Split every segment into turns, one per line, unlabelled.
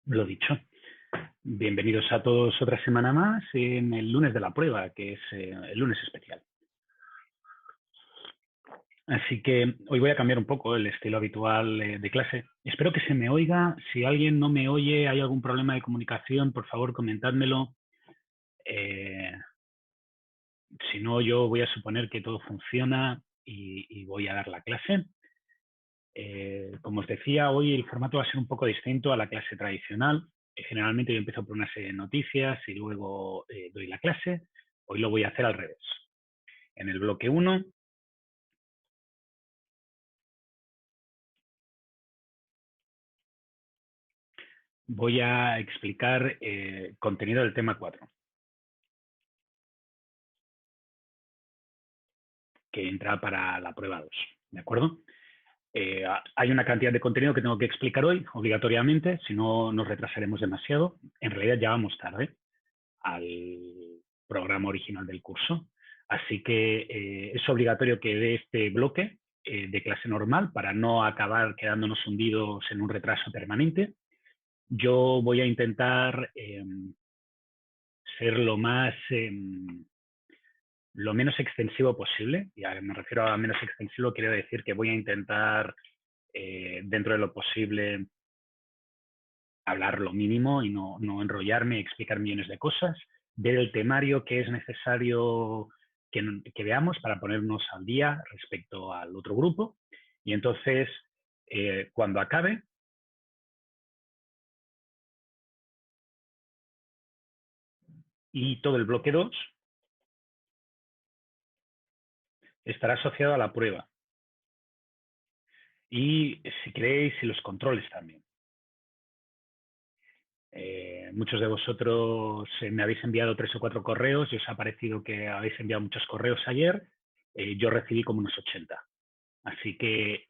Lo dicho, bienvenidos a todos otra semana más en el lunes de la prueba, que es el lunes especial. Así que hoy voy a cambiar un poco el estilo habitual de clase. Espero que se me oiga. Si alguien no me oye, hay algún problema de comunicación, por favor comentádmelo. Eh, si no, yo voy a suponer que todo funciona y voy a dar la clase. Como os decía, hoy el formato va a ser un poco distinto a la clase tradicional. Generalmente yo empiezo por una serie de noticias y luego doy la clase. Hoy lo voy a hacer al revés. En el bloque 1 voy a explicar contenido del tema 4, que entra para la prueba 2. ¿De acuerdo? Hay una cantidad de contenido que tengo que explicar hoy, obligatoriamente, si no nos retrasaremos demasiado. En realidad ya vamos tarde al programa original del curso. Así que es obligatorio que dé este bloque de clase normal para no acabar quedándonos hundidos en un retraso permanente. Yo voy a intentar ser lo menos extensivo posible. Y me refiero a menos extensivo, quiero decir que voy a intentar, dentro de lo posible, hablar lo mínimo y no enrollarme, explicar millones de cosas, ver el temario que es necesario que veamos para ponernos al día respecto al otro grupo. Y entonces, cuando acabe, y todo el bloque 2 estará asociado a la prueba. Y si queréis, y los controles también. Muchos de vosotros me habéis enviado 3 o 4 correos y os ha parecido que habéis enviado muchos correos ayer. Yo recibí como unos 80. Así que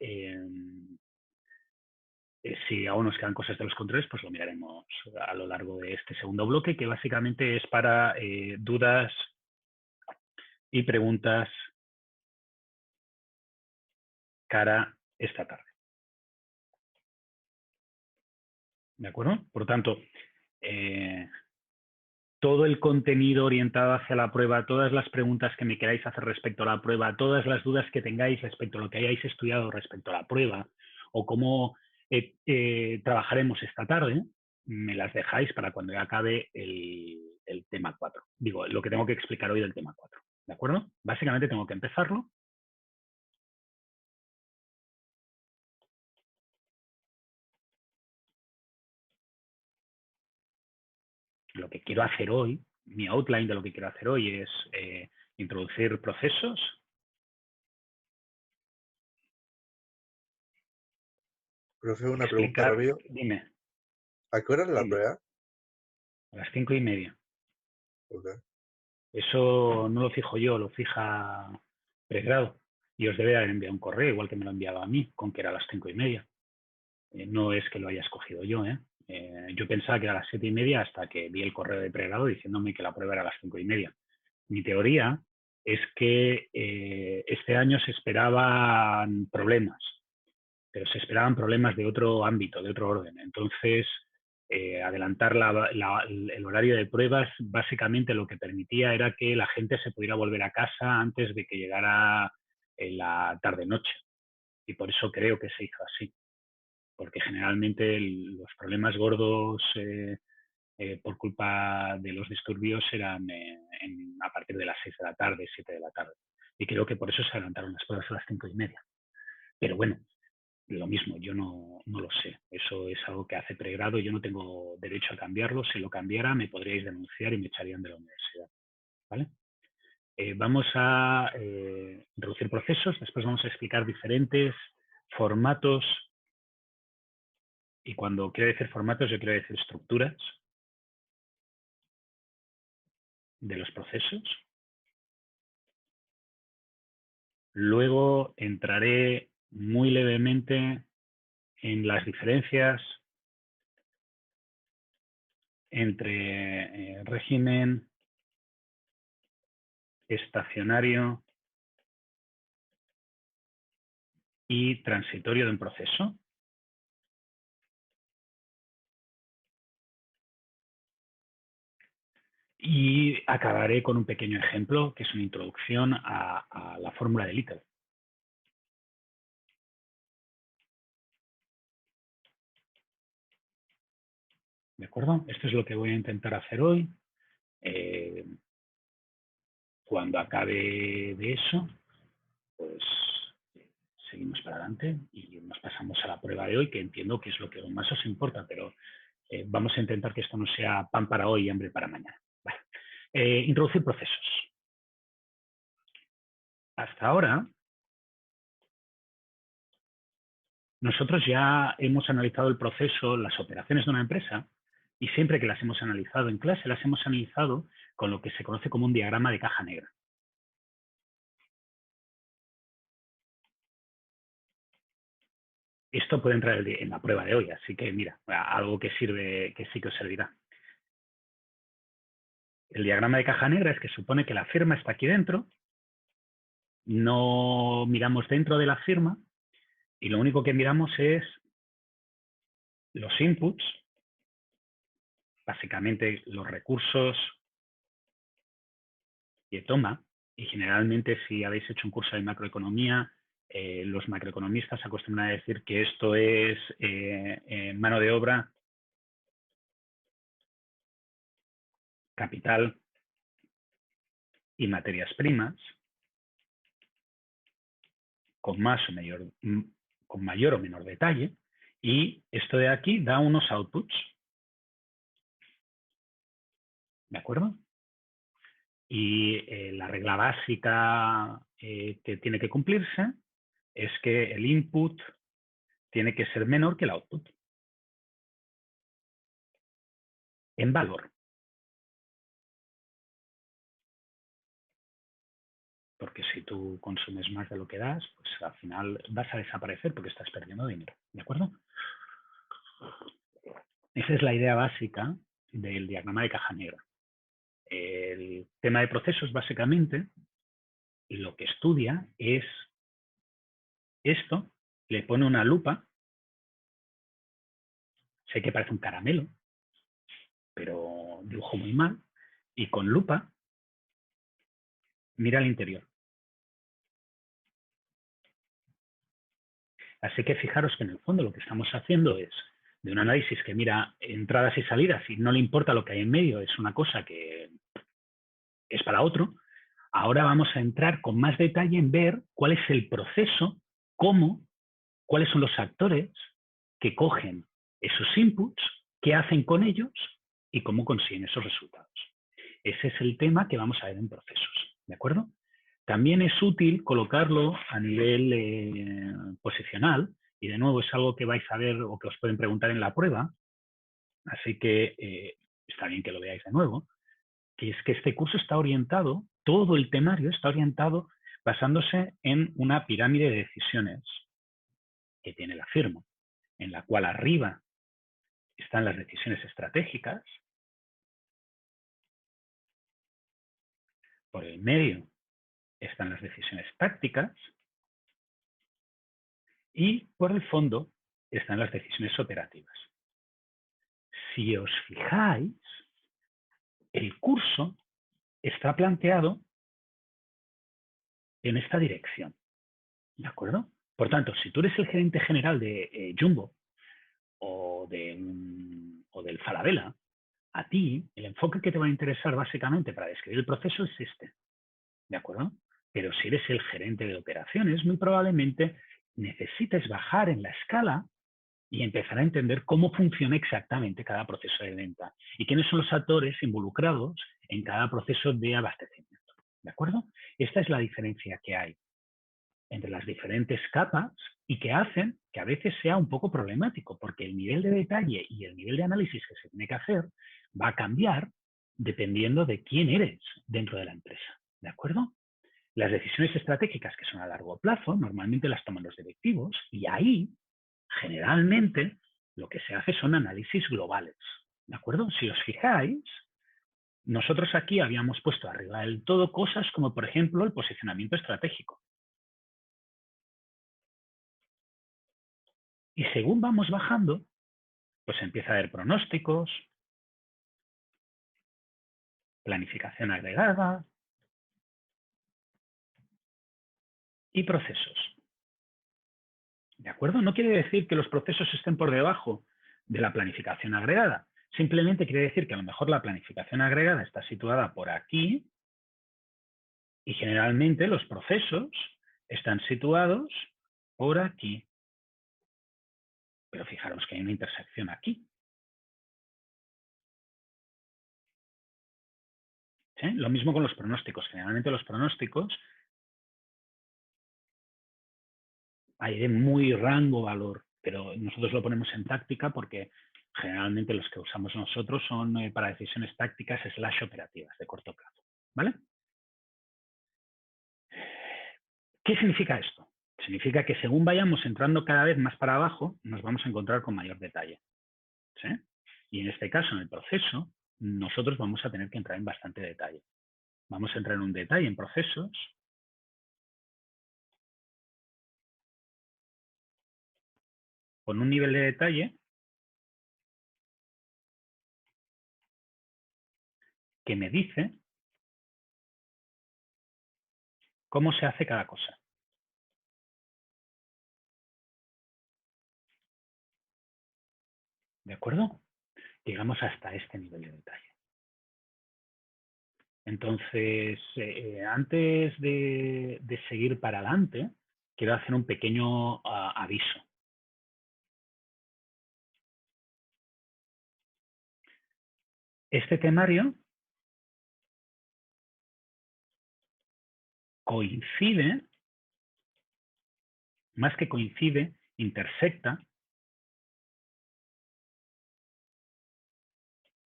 si aún nos quedan cosas de los controles, pues lo miraremos a lo largo de este segundo bloque, que básicamente es para dudas y preguntas cara esta tarde. ¿De acuerdo? Por lo tanto, todo el contenido orientado hacia la prueba, todas las preguntas que me queráis hacer respecto a la prueba, todas las dudas que tengáis respecto a lo que hayáis estudiado respecto a la prueba o cómo trabajaremos esta tarde, me las dejáis para cuando ya acabe el tema 4. Digo, lo que tengo que explicar hoy del tema 4. ¿De acuerdo? Básicamente tengo que empezarlo. Lo que quiero hacer hoy, mi outline de lo que quiero hacer hoy es introducir procesos.
Profe, una pregunta
Explicar,
rápido.
dime,
¿A qué hora es la
dime,
prueba?
a las 5:30.
Ok.
Eso no lo fijo yo, lo fija pregrado. Y os debe haber enviado un correo, igual que me lo enviaba a mí, con que era a las 5:30. No es que lo haya escogido yo, ¿eh? Yo pensaba que era a las 7:30 hasta que vi el correo de pregrado diciéndome que la prueba era a las 5:30. Mi teoría es que este año se esperaban problemas, pero se esperaban problemas de otro ámbito, de otro orden. Entonces, adelantar el horario de pruebas básicamente lo que permitía era que la gente se pudiera volver a casa antes de que llegara la tarde-noche. Y por eso creo que se hizo así, porque generalmente los problemas gordos por culpa de los disturbios eran a partir de las 6 de la tarde, 7 de la tarde. Y creo que por eso se adelantaron las pruebas a las 5:30. Pero bueno, lo mismo, yo no lo sé. Eso es algo que hace pregrado, yo no tengo derecho a cambiarlo. Si lo cambiara, me podríais denunciar y me echarían de la universidad. ¿Vale? Vamos a introducir procesos, después vamos a explicar diferentes formatos, y cuando quiero decir formatos, yo quiero decir estructuras de los procesos. Luego entraré muy levemente en las diferencias entre régimen estacionario y transitorio de un proceso. Y acabaré con un pequeño ejemplo que es una introducción a la fórmula de Little. ¿De acuerdo? Esto es lo que voy a intentar hacer hoy. Cuando acabe de eso, pues seguimos para adelante y nos pasamos a la prueba de hoy, que entiendo que es lo que más os importa, pero vamos a intentar que esto no sea pan para hoy y hambre para mañana. Vale. Introducir procesos. Hasta ahora, nosotros ya hemos analizado el proceso, las operaciones de una empresa, y siempre que las hemos analizado en clase, las hemos analizado con lo que se conoce como un diagrama de caja negra. Esto puede entrar en la prueba de hoy, así que mira, algo que sirve, que sí que os servirá. El diagrama de caja negra es que supone que la firma está aquí dentro, no miramos dentro de la firma y lo único que miramos es los inputs, básicamente los recursos que toma, y generalmente si habéis hecho un curso de macroeconomía, los macroeconomistas acostumbran a decir que esto es mano de obra, capital y materias primas, con mayor o menor detalle, y esto de aquí da unos outputs, ¿de acuerdo? Y la regla básica que tiene que cumplirse es que el input tiene que ser menor que el output en valor. Porque si tú consumes más de lo que das, pues al final vas a desaparecer porque estás perdiendo dinero. ¿De acuerdo? Esa es la idea básica del diagrama de caja negra. El tema de procesos, básicamente, lo que estudia es esto, le pone una lupa, sé que parece un caramelo, pero dibujo muy mal, y con lupa mira al interior. Así que fijaros que en el fondo lo que estamos haciendo es de un análisis que mira entradas y salidas y no le importa lo que hay en medio, es una cosa que es para otro. Ahora vamos a entrar con más detalle en ver cuál es el proceso, cuáles son los actores que cogen esos inputs, qué hacen con ellos y cómo consiguen esos resultados. Ese es el tema que vamos a ver en procesos, ¿de acuerdo? También es útil colocarlo a nivel posicional, y de nuevo es algo que vais a ver o que os pueden preguntar en la prueba, así que está bien que lo veáis de nuevo, que es que este curso está orientado, todo el temario está orientado basándose en una pirámide de decisiones que tiene la firma, en la cual arriba están las decisiones estratégicas, por el medio están las decisiones tácticas y por el fondo están las decisiones operativas. Si os fijáis, el curso está planteado en esta dirección, ¿de acuerdo? Por tanto, si tú eres el gerente general de Jumbo o del Falabella, a ti el enfoque que te va a interesar básicamente para describir el proceso es este, ¿de acuerdo? Pero si eres el gerente de operaciones, muy probablemente necesites bajar en la escala y empezar a entender cómo funciona exactamente cada proceso de venta y quiénes son los actores involucrados en cada proceso de abastecimiento. ¿De acuerdo? Esta es la diferencia que hay entre las diferentes capas y que hacen que a veces sea un poco problemático, porque el nivel de detalle y el nivel de análisis que se tiene que hacer va a cambiar dependiendo de quién eres dentro de la empresa. ¿De acuerdo? Las decisiones estratégicas que son a largo plazo normalmente las toman los directivos y ahí generalmente lo que se hace son análisis globales. ¿De acuerdo? Si os fijáis, nosotros aquí habíamos puesto arriba del todo cosas como, por ejemplo, el posicionamiento estratégico. Y según vamos bajando, pues empieza a haber pronósticos, planificación agregada y procesos. ¿De acuerdo? No quiere decir que los procesos estén por debajo de la planificación agregada. Simplemente quiere decir que a lo mejor la planificación agregada está situada por aquí y generalmente los procesos están situados por aquí. Pero fijaros que hay una intersección aquí. ¿Sí? Lo mismo con los pronósticos. Generalmente los pronósticos hay de muy rango valor, pero nosotros lo ponemos en táctica porque generalmente los que usamos nosotros son para decisiones tácticas / operativas de corto plazo. ¿Vale? ¿Qué significa esto? Significa que según vayamos entrando cada vez más para abajo, nos vamos a encontrar con mayor detalle. ¿Sí? Y en este caso, en el proceso, nosotros vamos a tener que entrar en bastante detalle. Vamos a entrar en un detalle en procesos con un nivel de detalle que me dice cómo se hace cada cosa. ¿De acuerdo? Llegamos hasta este nivel de detalle. Entonces, antes de seguir para adelante, quiero hacer un pequeño aviso. Este temario coincide, más que coincide, intersecta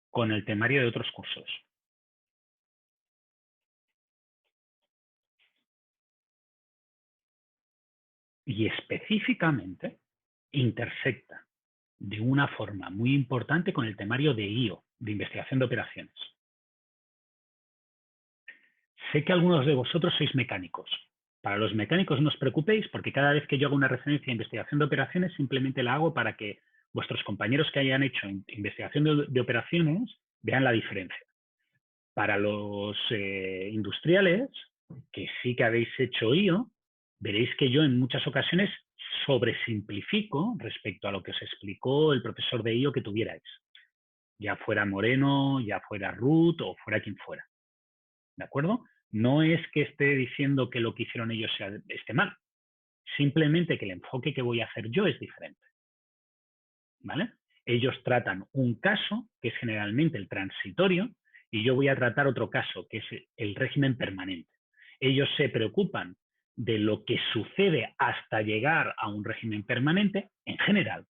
con el temario de otros cursos. Y específicamente intersecta de una forma muy importante con el temario de IO, de investigación de operaciones. Sé que algunos de vosotros sois mecánicos. Para los mecánicos no os preocupéis porque cada vez que yo hago una referencia a investigación de operaciones simplemente la hago para que vuestros compañeros que hayan hecho investigación de operaciones vean la diferencia. Para los industriales, que sí que habéis hecho IO, veréis que yo en muchas ocasiones sobresimplifico respecto a lo que os explicó el profesor de IO que tuvierais. Ya fuera Moreno, ya fuera Ruth o fuera quien fuera. ¿De acuerdo? No es que esté diciendo que lo que hicieron ellos esté mal. Simplemente que el enfoque que voy a hacer yo es diferente. ¿Vale? Ellos tratan un caso, que es generalmente el transitorio, y yo voy a tratar otro caso, que es el régimen permanente. Ellos se preocupan de lo que sucede hasta llegar a un régimen permanente en general.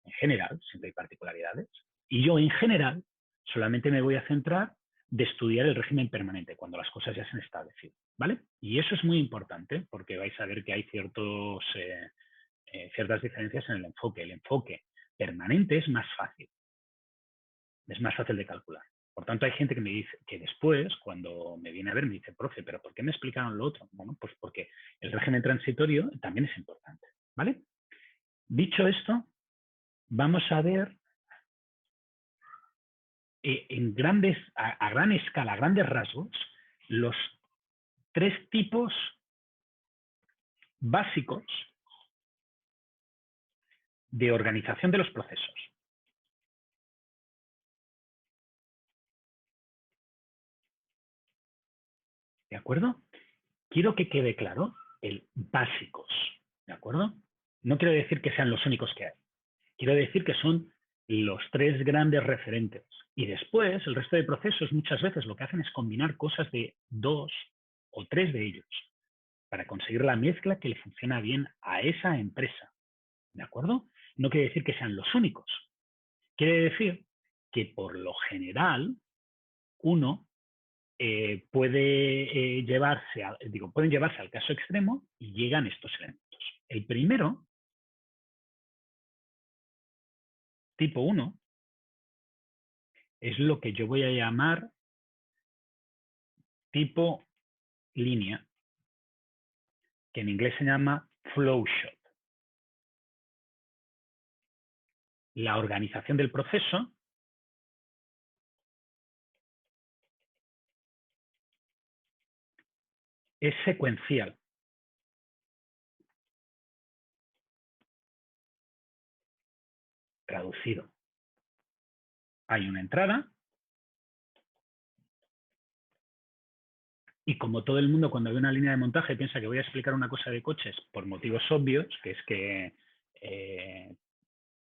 En general, siempre hay particularidades. Y yo en general solamente me voy a centrar de estudiar el régimen permanente, cuando las cosas ya se han establecido. ¿Vale? Y eso es muy importante porque vais a ver que hay ciertas diferencias en el enfoque. El enfoque permanente es más fácil de calcular. Por tanto, hay gente que me dice que después, cuando me viene a ver, me dice, profe, ¿pero por qué me explicaron lo otro? Bueno, pues porque el régimen transitorio también es importante. ¿Vale? Dicho esto, vamos a ver a gran escala, a grandes rasgos, los 3 tipos básicos de organización de los procesos. ¿De acuerdo? Quiero que quede claro el básicos. ¿De acuerdo? No quiero decir que sean los únicos que hay. Quiero decir que son los 3 grandes referentes. Y después, el resto de procesos muchas veces lo que hacen es combinar cosas de 2 o 3 de ellos para conseguir la mezcla que le funciona bien a esa empresa. ¿De acuerdo? No quiere decir que sean los únicos. Quiere decir que por lo general uno pueden llevarse al caso extremo y llegan estos elementos. El primero, tipo 1, es lo que yo voy a llamar tipo línea, que en inglés se llama flowshot. La organización del proceso es secuencial. Traducido. Hay una entrada y como todo el mundo cuando ve una línea de montaje piensa que voy a explicar una cosa de coches por motivos obvios, que es que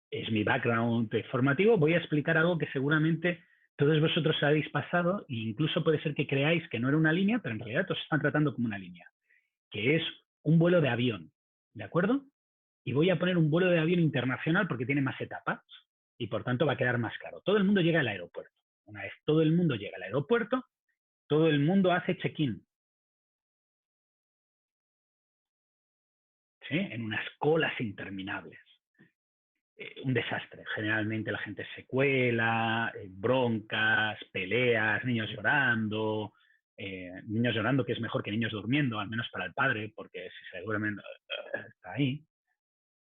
es mi background formativo, voy a explicar algo que seguramente todos vosotros habéis pasado e incluso puede ser que creáis que no era una línea, pero en realidad os están tratando como una línea, que es un vuelo de avión, ¿de acuerdo? Y voy a poner un vuelo de avión internacional porque tiene más etapas y por tanto va a quedar más claro. Todo el mundo llega al aeropuerto. Una vez todo el mundo llega al aeropuerto, todo el mundo hace check-in. ¿Sí? En unas colas interminables. Un desastre. Generalmente la gente se cuela, broncas, peleas, niños llorando que es mejor que niños durmiendo, al menos para el padre, porque si se duermen está ahí.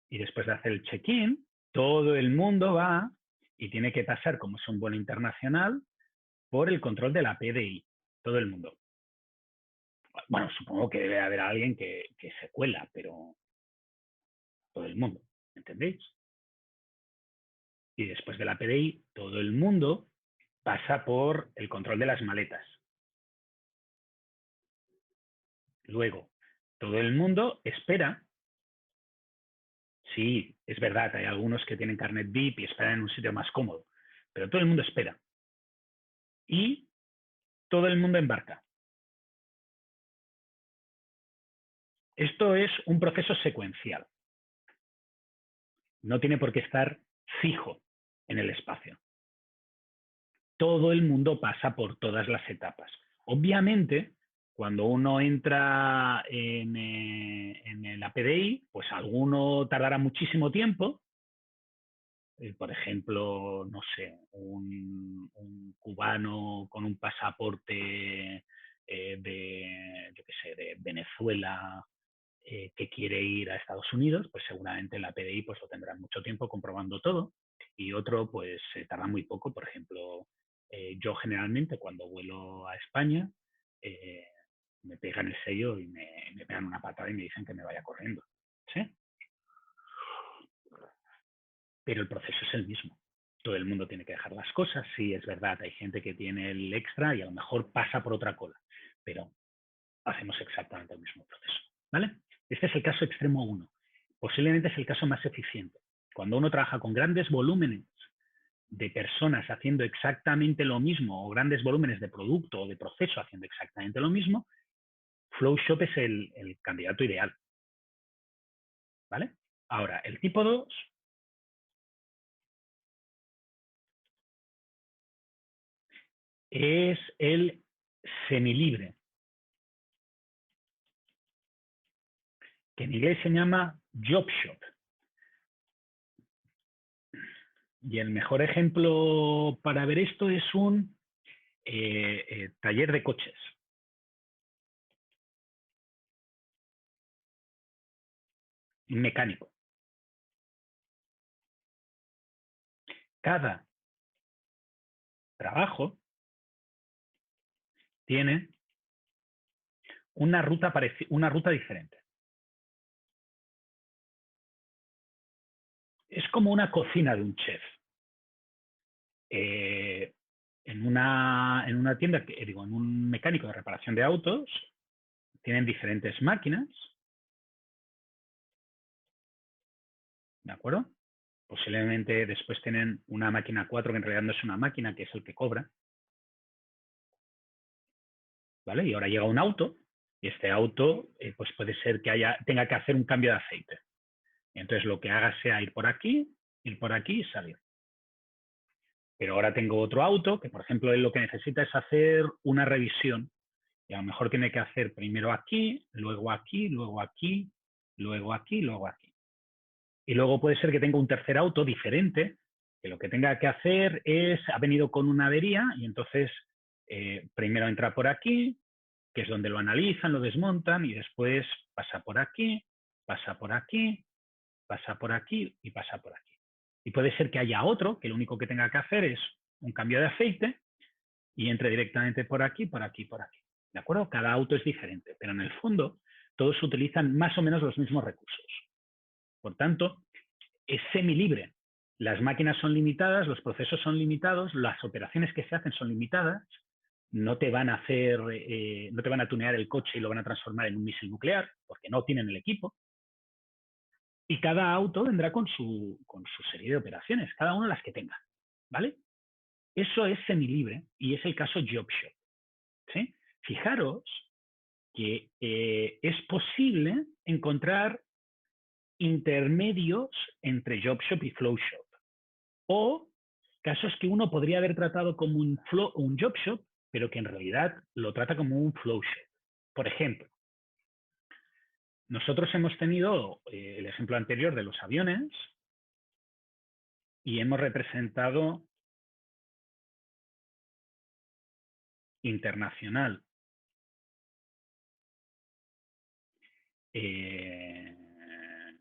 Y después de hacer el check-in, todo el mundo va y tiene que pasar, como es un vuelo internacional, por el control de la PDI. Todo el mundo. Bueno, supongo que debe haber alguien que se cuela, pero todo el mundo, ¿entendéis? Y después de la PDI, todo el mundo pasa por el control de las maletas. Luego, todo el mundo espera. Sí, es verdad, hay algunos que tienen carnet VIP y esperan en un sitio más cómodo, pero todo el mundo espera. Y todo el mundo embarca. Esto es un proceso secuencial. No tiene por qué estar fijo en el espacio. Todo el mundo pasa por todas las etapas. Obviamente, cuando uno entra en la PDI, pues alguno tardará muchísimo tiempo. Por ejemplo, no sé, un cubano con un pasaporte yo qué sé, de Venezuela que quiere ir a Estados Unidos, pues seguramente en la PDI pues lo tendrán mucho tiempo comprobando todo y otro pues tarda muy poco. Por ejemplo, yo generalmente cuando vuelo a España me pegan el sello y me pegan una patada y me dicen que me vaya corriendo. ¿Sí? Pero el proceso es el mismo. Todo el mundo tiene que dejar las cosas. Sí, es verdad, hay gente que tiene el extra y a lo mejor pasa por otra cola, pero hacemos exactamente el mismo proceso. ¿Vale? Este es el caso extremo 1. Posiblemente es el caso más eficiente. Cuando uno trabaja con grandes volúmenes de personas haciendo exactamente lo mismo o grandes volúmenes de producto o de proceso haciendo exactamente lo mismo, Flowshop es el candidato ideal. ¿Vale? Ahora, el tipo 2 es el semilibre, que en inglés se llama Job Shop. Y el mejor ejemplo para ver esto es un taller de coches. Un mecánico. Cada trabajo tiene una ruta diferente. Es como una cocina de un chef. En una tienda, en un mecánico de reparación de autos, tienen diferentes máquinas, ¿de acuerdo? Posiblemente después tienen una máquina 4 que en realidad no es una máquina, que es el que cobra, ¿vale? Y ahora llega un auto y este auto pues puede ser que tenga que hacer un cambio de aceite. Y entonces lo que haga sea ir por aquí y salir. Pero ahora tengo otro auto que, por ejemplo, él lo que necesita es hacer una revisión. Y a lo mejor tiene que hacer primero aquí, luego aquí, luego aquí, luego aquí, luego aquí. Y luego puede ser que tenga un tercer auto diferente, que lo que tenga que hacer ha venido con una avería y entonces primero entra por aquí, que es donde lo analizan, lo desmontan y después pasa por aquí, pasa por aquí, pasa por aquí y pasa por aquí. Y puede ser que haya otro que lo único que tenga que hacer es un cambio de aceite y entre directamente por aquí, por aquí, por aquí. ¿De acuerdo? Cada auto es diferente, pero en el fondo todos utilizan más o menos los mismos recursos. Por tanto, es semilibre. Las máquinas son limitadas, los procesos son limitados, las operaciones que se hacen son limitadas, no te van a hacer, no te van a tunear el coche y lo van a transformar en un misil nuclear, porque no tienen el equipo. Y cada auto vendrá con su serie de operaciones, cada uno las que tenga, ¿vale? Eso es semilibre y es el caso JobShop, ¿sí? Fijaros que es posible encontrar intermedios entre JobShop y FlowShop, o casos que uno podría haber tratado como un JobShop, pero que en realidad lo trata como un FlowShop. Por ejemplo, nosotros hemos tenido el ejemplo anterior de los aviones y hemos representado internacional,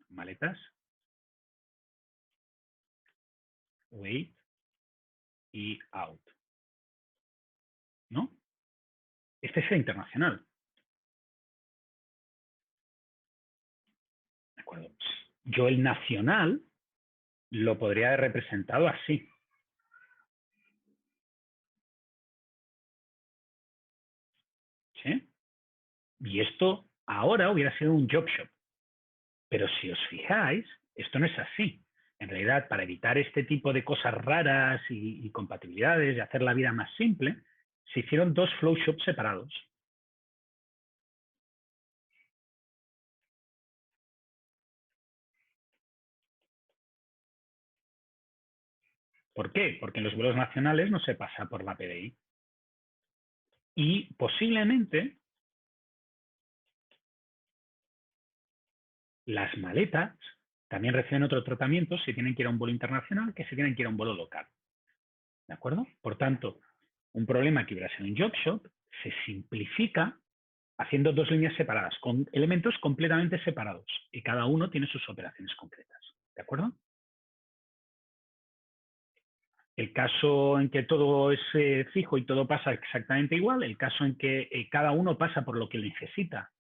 maletas, weight y out, ¿no? Este es el internacional. ¿De acuerdo? Yo el nacional lo podría haber representado así. ¿Sí? Y esto ahora hubiera sido un JobShop. Pero si os fijáis, esto no es así. En realidad, para evitar este tipo de cosas raras y compatibilidades y hacer la vida más simple, se hicieron dos FlowShops separados. ¿Por qué? Porque en los vuelos nacionales no se pasa por la PDI. Y posiblemente las maletas también reciben otro tratamiento si tienen que ir a un vuelo internacional que si tienen que ir a un vuelo local. ¿De acuerdo? Por tanto, un problema que hubiera sido un JobShop se simplifica haciendo dos líneas separadas, con elementos completamente separados, y cada uno tiene sus operaciones concretas. ¿De acuerdo? El caso en que todo es fijo y todo pasa exactamente igual, el caso en que cada uno pasa por lo que necesita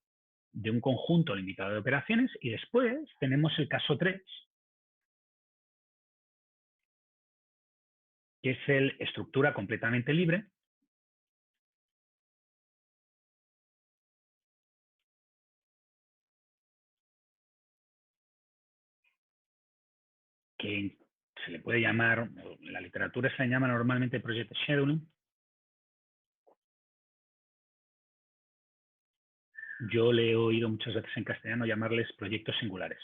de un conjunto limitado de operaciones, y después tenemos el caso 3, que es el estructura completamente libre, que se le puede llamar, en la literatura se le llama normalmente Project Scheduling. Yo le he oído muchas veces en castellano llamarles proyectos singulares.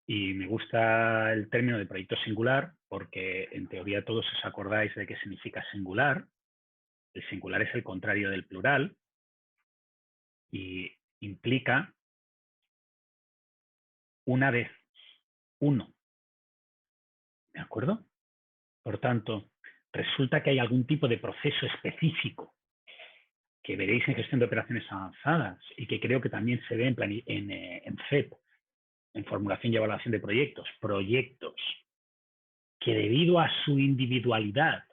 Y me gusta el término de proyecto singular porque en teoría todos os acordáis de qué significa singular. El singular es el contrario del plural y implica una vez, uno. ¿De acuerdo? Por tanto, resulta que hay algún tipo de proceso específico que veréis en gestión de operaciones avanzadas y que creo que también se ve en FEP, en formulación y evaluación de proyectos, que debido a su individualidad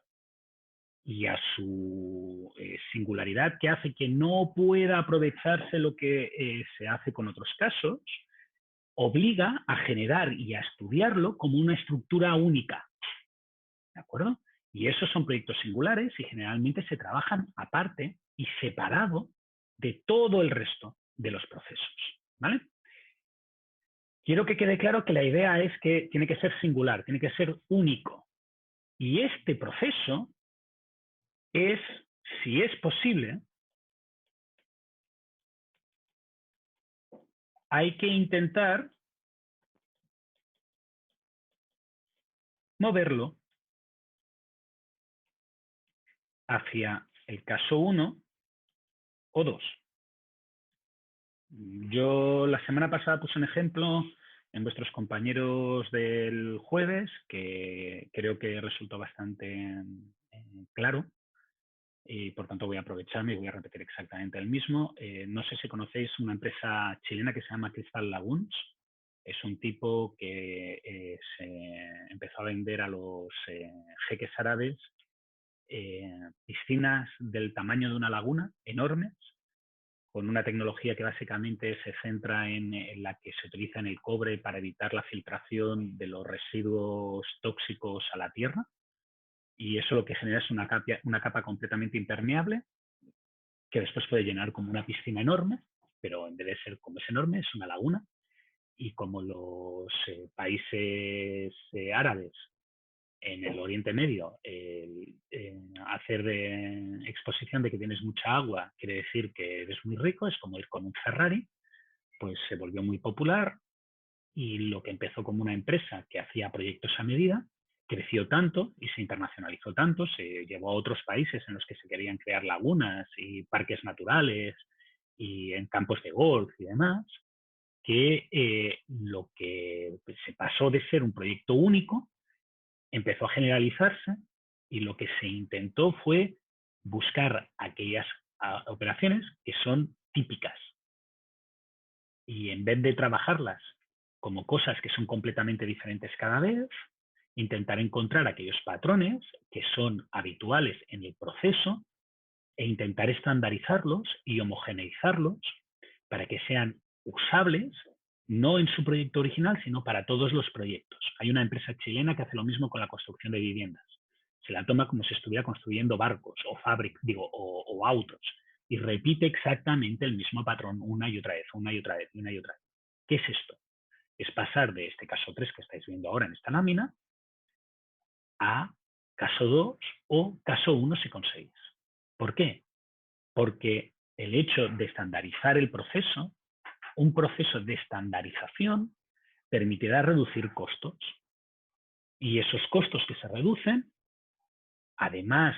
y a su singularidad, que hace que no pueda aprovecharse lo que se hace con otros casos, obliga a generar y a estudiarlo como una estructura única. ¿De acuerdo? Y esos son proyectos singulares y generalmente se trabajan aparte y separado de todo el resto de los procesos. ¿Vale? Quiero que quede claro que la idea es que tiene que ser singular, tiene que ser único. Y este proceso es, si es posible, hay que intentar moverlo hacia el caso 1 o 2. Yo la semana pasada puse un ejemplo en vuestros compañeros del jueves que creo que resultó bastante claro y por tanto voy a aprovecharme y voy a repetir exactamente el mismo. No sé si conocéis una empresa chilena que se llama Crystal Lagoons. Es un tipo que se empezó a vender a los jeques árabes piscinas del tamaño de una laguna, enormes, con una tecnología que básicamente se centra en la que se utiliza en el cobre para evitar la filtración de los residuos tóxicos a la tierra. Y eso lo que genera es una capa completamente impermeable que después puede llenar como una piscina enorme, pero en vez de ser como es enorme, es una laguna. Y como los países árabes en el Oriente Medio, hacer de exposición de que tienes mucha agua quiere decir que eres muy rico, es como ir con un Ferrari, pues se volvió muy popular y lo que empezó como una empresa que hacía proyectos a medida, creció tanto y se internacionalizó tanto, se llevó a otros países en los que se querían crear lagunas y parques naturales y en campos de golf y demás, que lo que se pasó de ser un proyecto único empezó a generalizarse y lo que se intentó fue buscar aquellas operaciones que son típicas y en vez de trabajarlas como cosas que son completamente diferentes cada vez, intentar encontrar aquellos patrones que son habituales en el proceso e intentar estandarizarlos y homogeneizarlos para que sean usables, no en su proyecto original, sino para todos los proyectos. Hay una empresa chilena que hace lo mismo con la construcción de viviendas. Se la toma como si estuviera construyendo barcos o autos y repite exactamente el mismo patrón una y otra vez, una y otra vez, una y otra vez. ¿Qué es esto? Es pasar de este caso 3 que estáis viendo ahora en esta lámina a caso 2 o caso 1 si conseguís. ¿Por qué? Porque el hecho de estandarizar el proceso, un proceso de estandarización, permitirá reducir costos. Y esos costos que se reducen, además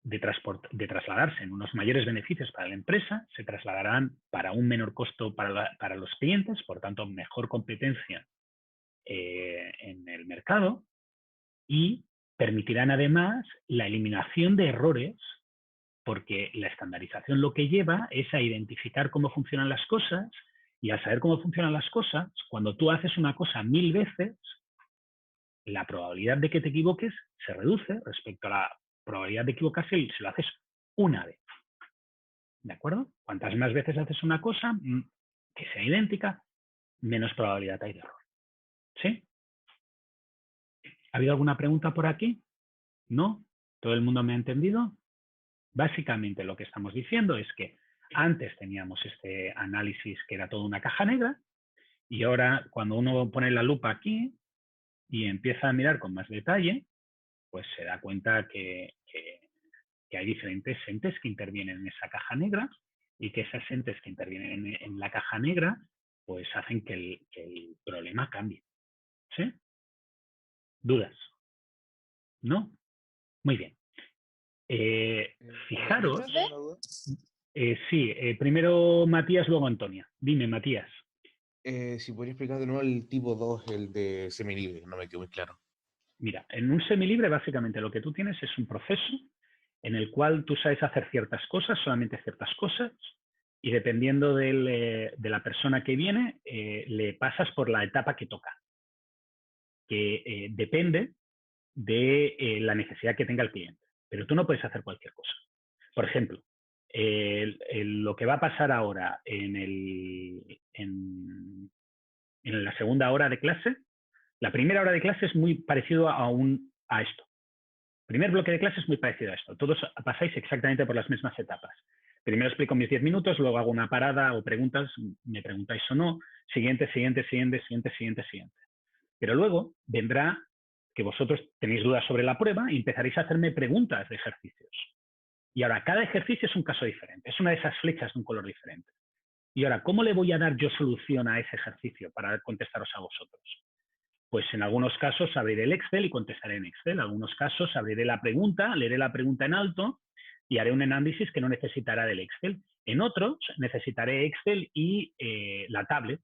de trasladarse en unos mayores beneficios para la empresa, se trasladarán para un menor costo para los clientes, por tanto, mejor competencia en el mercado y permitirán además la eliminación de errores porque la estandarización lo que lleva es a identificar cómo funcionan las cosas y al saber cómo funcionan las cosas, cuando tú haces una cosa 1000 veces, la probabilidad de que te equivoques se reduce respecto a la probabilidad de equivocarse si lo haces una vez. ¿De acuerdo? Cuantas más veces haces una cosa que sea idéntica, menos probabilidad hay de error. ¿Sí? ¿Ha habido alguna pregunta por aquí? ¿No? ¿Todo el mundo me ha entendido? Básicamente lo que estamos diciendo es que antes teníamos este análisis que era toda una caja negra y ahora cuando uno pone la lupa aquí y empieza a mirar con más detalle, pues se da cuenta que hay diferentes entes que intervienen en esa caja negra y que esas entes que intervienen en la caja negra pues hacen que el problema cambie. ¿Sí? ¿Dudas? ¿No? Muy bien. Fijaros... sí, primero Matías, luego Antonia. Dime, Matías.
Si podría explicar de nuevo el tipo 2, el de semilibre, no me quedó muy claro.
Mira, en un semilibre básicamente lo que tú tienes es un proceso en el cual tú sabes hacer ciertas cosas, solamente ciertas cosas, y dependiendo de la persona que viene, le pasas por la etapa que toca, que depende de la necesidad que tenga el cliente. Pero tú no puedes hacer cualquier cosa. Por ejemplo, lo que va a pasar ahora en la segunda hora de clase, la primera hora de clase es muy parecido a esto. El primer bloque de clase es muy parecido a esto. Todos pasáis exactamente por las mismas etapas. Primero explico mis 10 minutos, luego hago una parada o preguntas, me preguntáis o no, siguiente. Pero luego vendrá que vosotros tenéis dudas sobre la prueba y empezaréis a hacerme preguntas de ejercicios. Y ahora, cada ejercicio es un caso diferente, es una de esas flechas de un color diferente. Y ahora, ¿cómo le voy a dar yo solución a ese ejercicio para contestaros a vosotros? Pues en algunos casos abriré el Excel y contestaré en Excel. En algunos casos abriré la pregunta, leeré la pregunta en alto y haré un análisis que no necesitará del Excel. En otros necesitaré Excel y la tablet.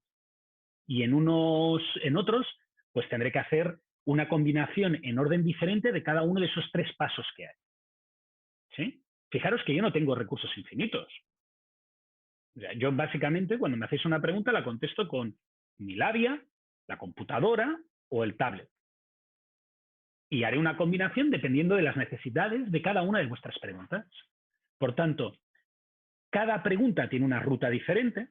Y en otros, pues tendré que hacer una combinación en orden diferente de cada uno de esos 3 pasos que hay. ¿Sí? Fijaros que yo no tengo recursos infinitos. O sea, yo básicamente cuando me hacéis una pregunta la contesto con mi labia, la computadora o el tablet. y haré una combinación dependiendo de las necesidades de cada una de vuestras preguntas. Por tanto, cada pregunta tiene una ruta diferente.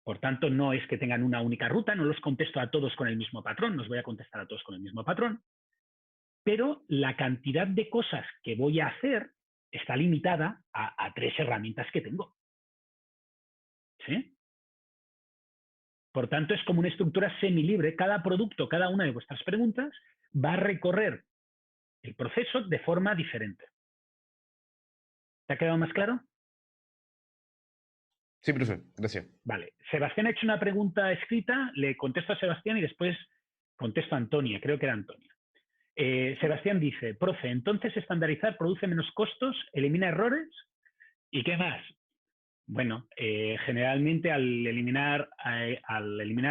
Por tanto, no es que tengan una única ruta, no los contesto a todos con el mismo patrón, no os voy a contestar a todos con el mismo patrón, pero la cantidad de cosas que voy a hacer está limitada a 3 herramientas que tengo. ¿Sí? Por tanto, es como una estructura semilibre. Cada producto, cada una de vuestras preguntas va a recorrer el proceso de forma diferente. ¿Te ha quedado más claro?
Sí, profe, gracias.
Vale. Sebastián ha hecho una pregunta escrita, le contesto a Sebastián y después contesto a Antonia, creo que era Antonia. Sebastián dice, profe, entonces estandarizar produce menos costos, elimina errores, ¿y qué más? Bueno, generalmente al eliminar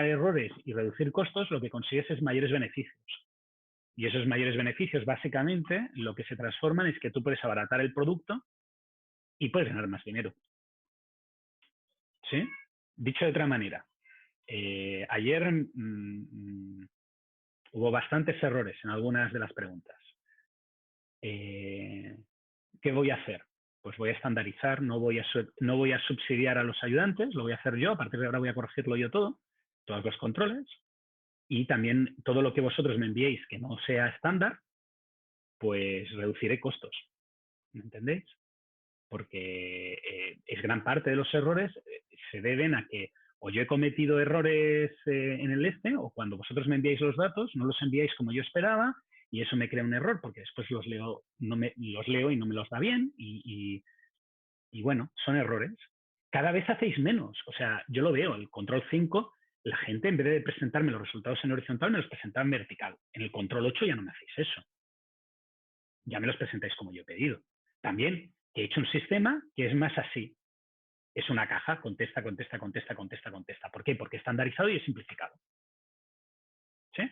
errores y reducir costos, lo que consigues es mayores beneficios. Y esos mayores beneficios, básicamente, lo que se transforman es que tú puedes abaratar el producto y puedes ganar más dinero. ¿Sí? Dicho de otra manera, ayer hubo bastantes errores en algunas de las preguntas. ¿Qué voy a hacer? Pues voy a estandarizar, no voy a subsidiar a los ayudantes, lo voy a hacer yo, a partir de ahora voy a corregirlo yo todo, todos los controles, y también todo lo que vosotros me enviéis que no sea estándar, pues reduciré costos. ¿Me entendéis? Porque es gran parte de los errores se deben a que o yo he cometido errores en el o cuando vosotros me enviáis los datos, no los enviáis como yo esperaba, y eso me crea un error porque después los leo y no me los da bien y bueno, son errores. Cada vez hacéis menos. O sea, yo lo veo, el control 5, la gente en vez de presentarme los resultados en horizontal, me los presenta en vertical. En el control 8 ya no me hacéis eso. Ya me los presentáis como yo he pedido. También he hecho un sistema que es más así. Es una caja, contesta, contesta, contesta, contesta, contesta. ¿Por qué? Porque es estandarizado y es simplificado. ¿Sí?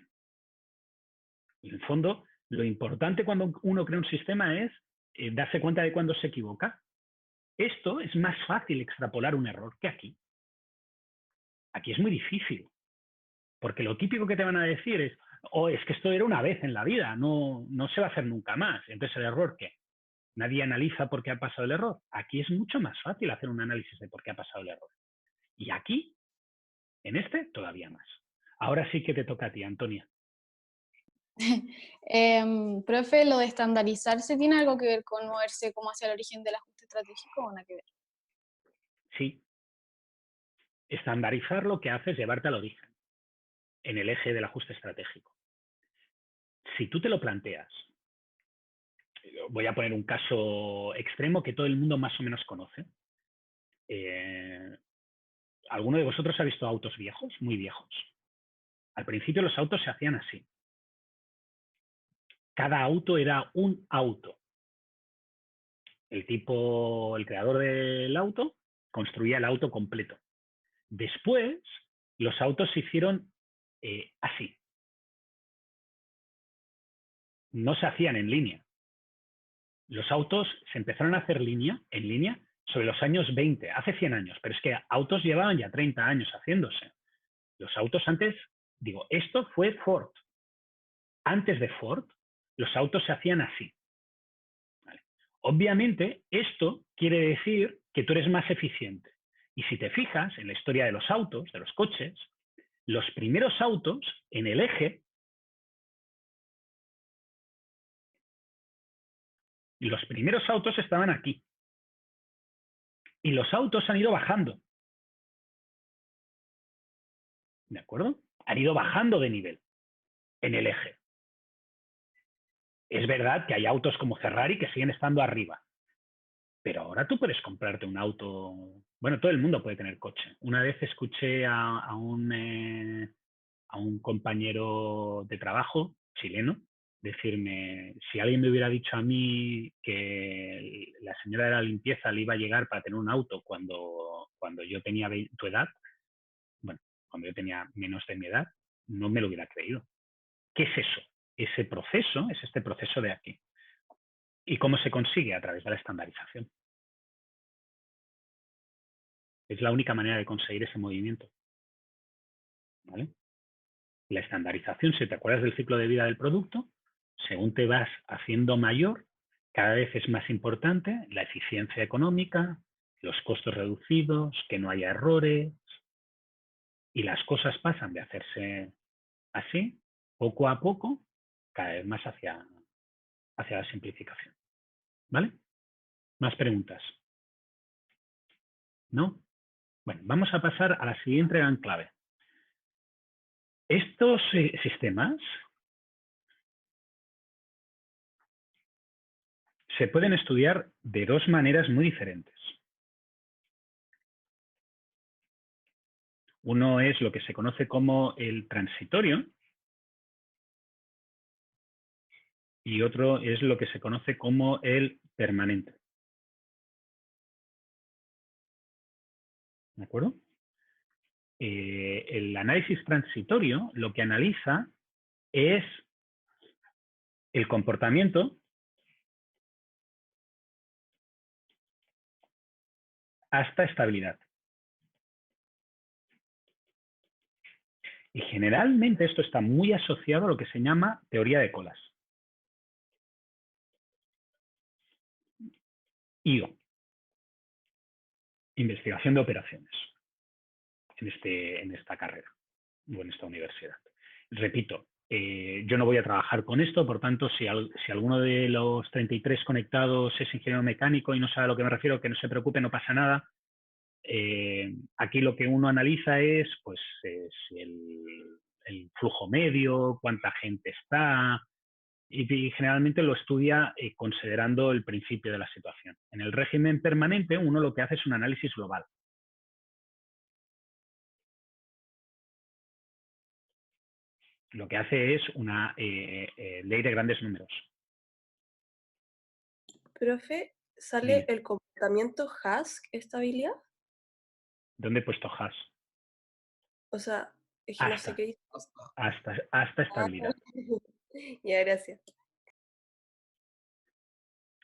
Y en el fondo, lo importante cuando uno crea un sistema es darse cuenta de cuando se equivoca. Esto es más fácil extrapolar un error que aquí. Aquí es muy difícil, porque lo típico que te van a decir es, es que esto era una vez en la vida, no se va a hacer nunca más. Entonces, ¿el error qué? Nadie analiza por qué ha pasado el error. Aquí es mucho más fácil hacer un análisis de por qué ha pasado el error. Y aquí, en este, todavía más. Ahora sí que te toca a ti, Antonia.
Profe, ¿lo de estandarizarse tiene algo que ver con moverse como hacia el origen del ajuste estratégico o nada que ver?
Sí. Estandarizar lo que hace es llevarte al origen, en el eje del ajuste estratégico. Si tú te lo planteas, voy a poner un caso extremo que todo el mundo más o menos conoce. ¿Alguno de vosotros ha visto autos viejos, muy viejos? Al principio los autos se hacían así. Cada auto era un auto. El creador del auto, construía el auto completo. Después, los autos se hicieron así. No se hacían en línea. Los autos se empezaron a hacer en línea, sobre los años 20, hace 100 años, pero es que autos llevaban ya 30 años haciéndose. Los autos antes, esto fue Ford. Antes de Ford, los autos se hacían así. ¿Vale? Obviamente, esto quiere decir que tú eres más eficiente. Y si te fijas en la historia de los autos, de los coches, los primeros autos en el eje, los primeros autos estaban aquí. Y los autos han ido bajando. ¿De acuerdo? Han ido bajando de nivel en el eje. Es verdad que hay autos como Ferrari que siguen estando arriba. Pero ahora tú puedes comprarte un auto. Bueno, todo el mundo puede tener coche. Una vez escuché a un compañero de trabajo chileno decirme, si alguien me hubiera dicho a mí que la señora de la limpieza le iba a llegar para tener un auto cuando yo tenía tu edad, bueno, cuando yo tenía menos de mi edad, no me lo hubiera creído. ¿Qué es eso? Ese proceso es este proceso de aquí. ¿Y cómo se consigue? A través de la estandarización. Es la única manera de conseguir ese movimiento. ¿Vale? La estandarización, si te acuerdas del ciclo de vida del producto, según te vas haciendo mayor, cada vez es más importante la eficiencia económica, los costos reducidos, que no haya errores, y las cosas pasan de hacerse así, poco a poco, cada vez más hacia la simplificación. ¿Vale? ¿Más preguntas? ¿No? Bueno, vamos a pasar a la siguiente gran clave. Estos sistemas se pueden estudiar de dos maneras muy diferentes. Uno es lo que se conoce como el transitorio y otro es lo que se conoce como el permanente. ¿De acuerdo? El análisis transitorio lo que analiza es el comportamiento hasta estabilidad. Y generalmente esto está muy asociado a lo que se llama teoría de colas. IO. Investigación de operaciones. En esta carrera o en esta universidad. Repito, yo no voy a trabajar con esto, por tanto, si alguno de los 33 conectados es ingeniero mecánico y no sabe a lo que me refiero, que no se preocupe, no pasa nada. Aquí lo que uno analiza es pues, si el flujo medio, cuánta gente está, y generalmente lo estudia considerando el principio de la situación. En el régimen permanente, uno lo que hace es un análisis global. Lo que hace es una ley de grandes números.
Profe, ¿sale
Dime.
el comportamiento Hask estabilidad?
¿Dónde he puesto hash?
O sea, es que no sé qué dice.
Hasta estabilidad.
Ya, gracias.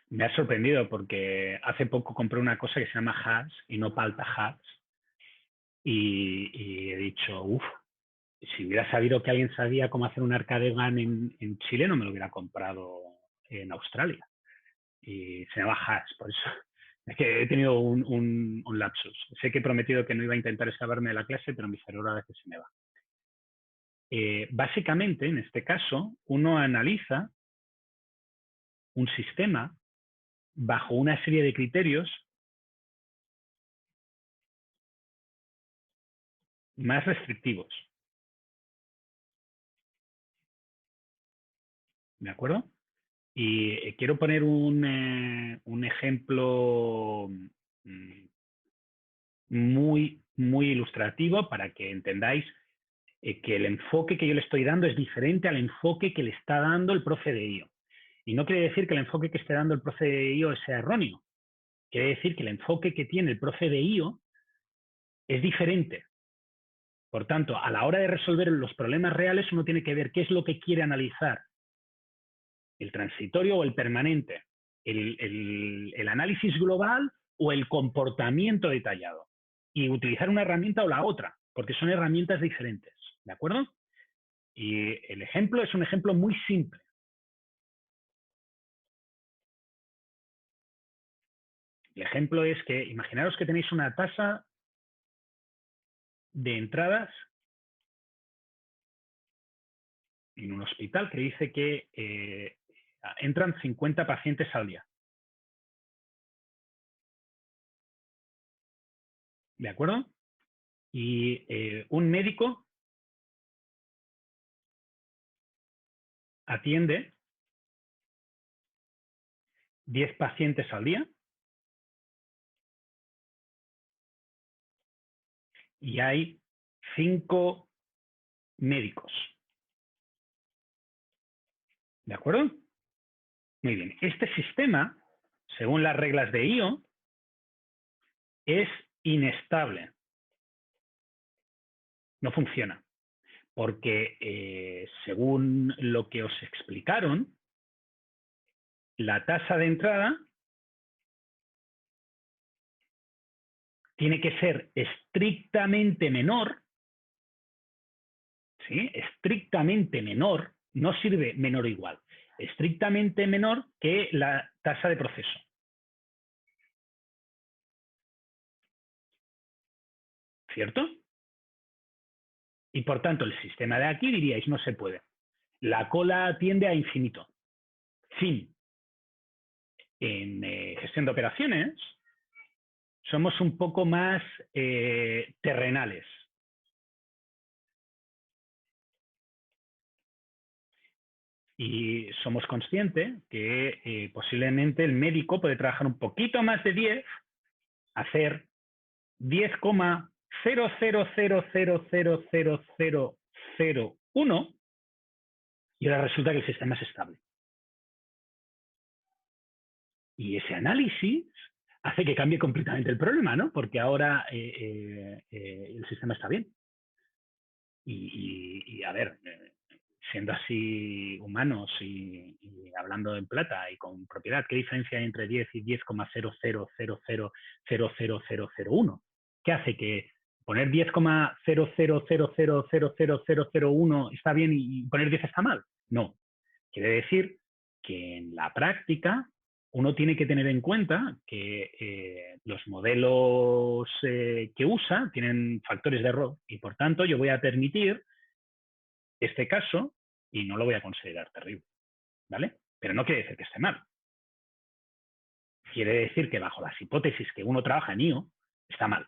Me ha sorprendido porque hace poco compré una cosa que se llama hash y no palta hash. Y he dicho, uff, si hubiera sabido que alguien sabía cómo hacer un arcade gun en Chile, no me lo hubiera comprado en Australia. Y se llama hash, por eso. Es que he tenido un lapsus. Sé que he prometido que no iba a intentar escaparme de la clase, pero mi cerebro a veces se me va. Básicamente, en este caso, uno analiza un sistema bajo una serie de criterios más restrictivos. ¿De acuerdo? Y quiero poner un ejemplo muy ilustrativo para que entendáis que el enfoque que yo le estoy dando es diferente al enfoque que le está dando el profe de IO. Y no quiere decir que el enfoque que esté dando el profe de IO sea erróneo. Quiere decir que el enfoque que tiene el profe de IO es diferente. Por tanto, a la hora de resolver los problemas reales, uno tiene que ver qué es lo que quiere analizar. El transitorio o el permanente. El análisis global o el comportamiento detallado. Y utilizar una herramienta o la otra, porque son herramientas diferentes. ¿De acuerdo? Y el ejemplo es un ejemplo muy simple. El ejemplo es que, imaginaros que tenéis una tasa de entradas en un hospital que dice que entran 50 pacientes al día. ¿De acuerdo? Y un médico atiende 10 pacientes al día y hay 5 médicos. ¿De acuerdo? Muy bien. Este sistema, según las reglas de IO, es inestable. No funciona. Porque según lo que os explicaron, la tasa de entrada tiene que ser estrictamente menor, ¿sí? Estrictamente menor, no sirve menor o igual. estrictamente menor que la tasa de proceso. ¿Cierto? Y por tanto, el sistema de aquí diríais, no se puede. La cola tiende a infinito. Fin. En gestión de operaciones somos un poco más terrenales. Y somos conscientes que posiblemente el médico puede trabajar un poquito más de 10, hacer 10,00000001 y ahora resulta que el sistema es estable. Y ese análisis hace que cambie completamente el problema, ¿no? Porque ahora el sistema está bien. Y a ver, siendo así humanos y hablando en plata y con propiedad, ¿qué diferencia hay entre 10 y 10,0000000001? ¿Qué hace que poner 10,00000001 está bien y poner 10 está mal? No. Quiere decir que en la práctica uno tiene que tener en cuenta que los modelos que usa tienen factores de error y por tanto yo voy a permitir este caso y no lo voy a considerar terrible, ¿vale? Pero no quiere decir que esté mal. Quiere decir que bajo las hipótesis que uno trabaja en IO, está mal.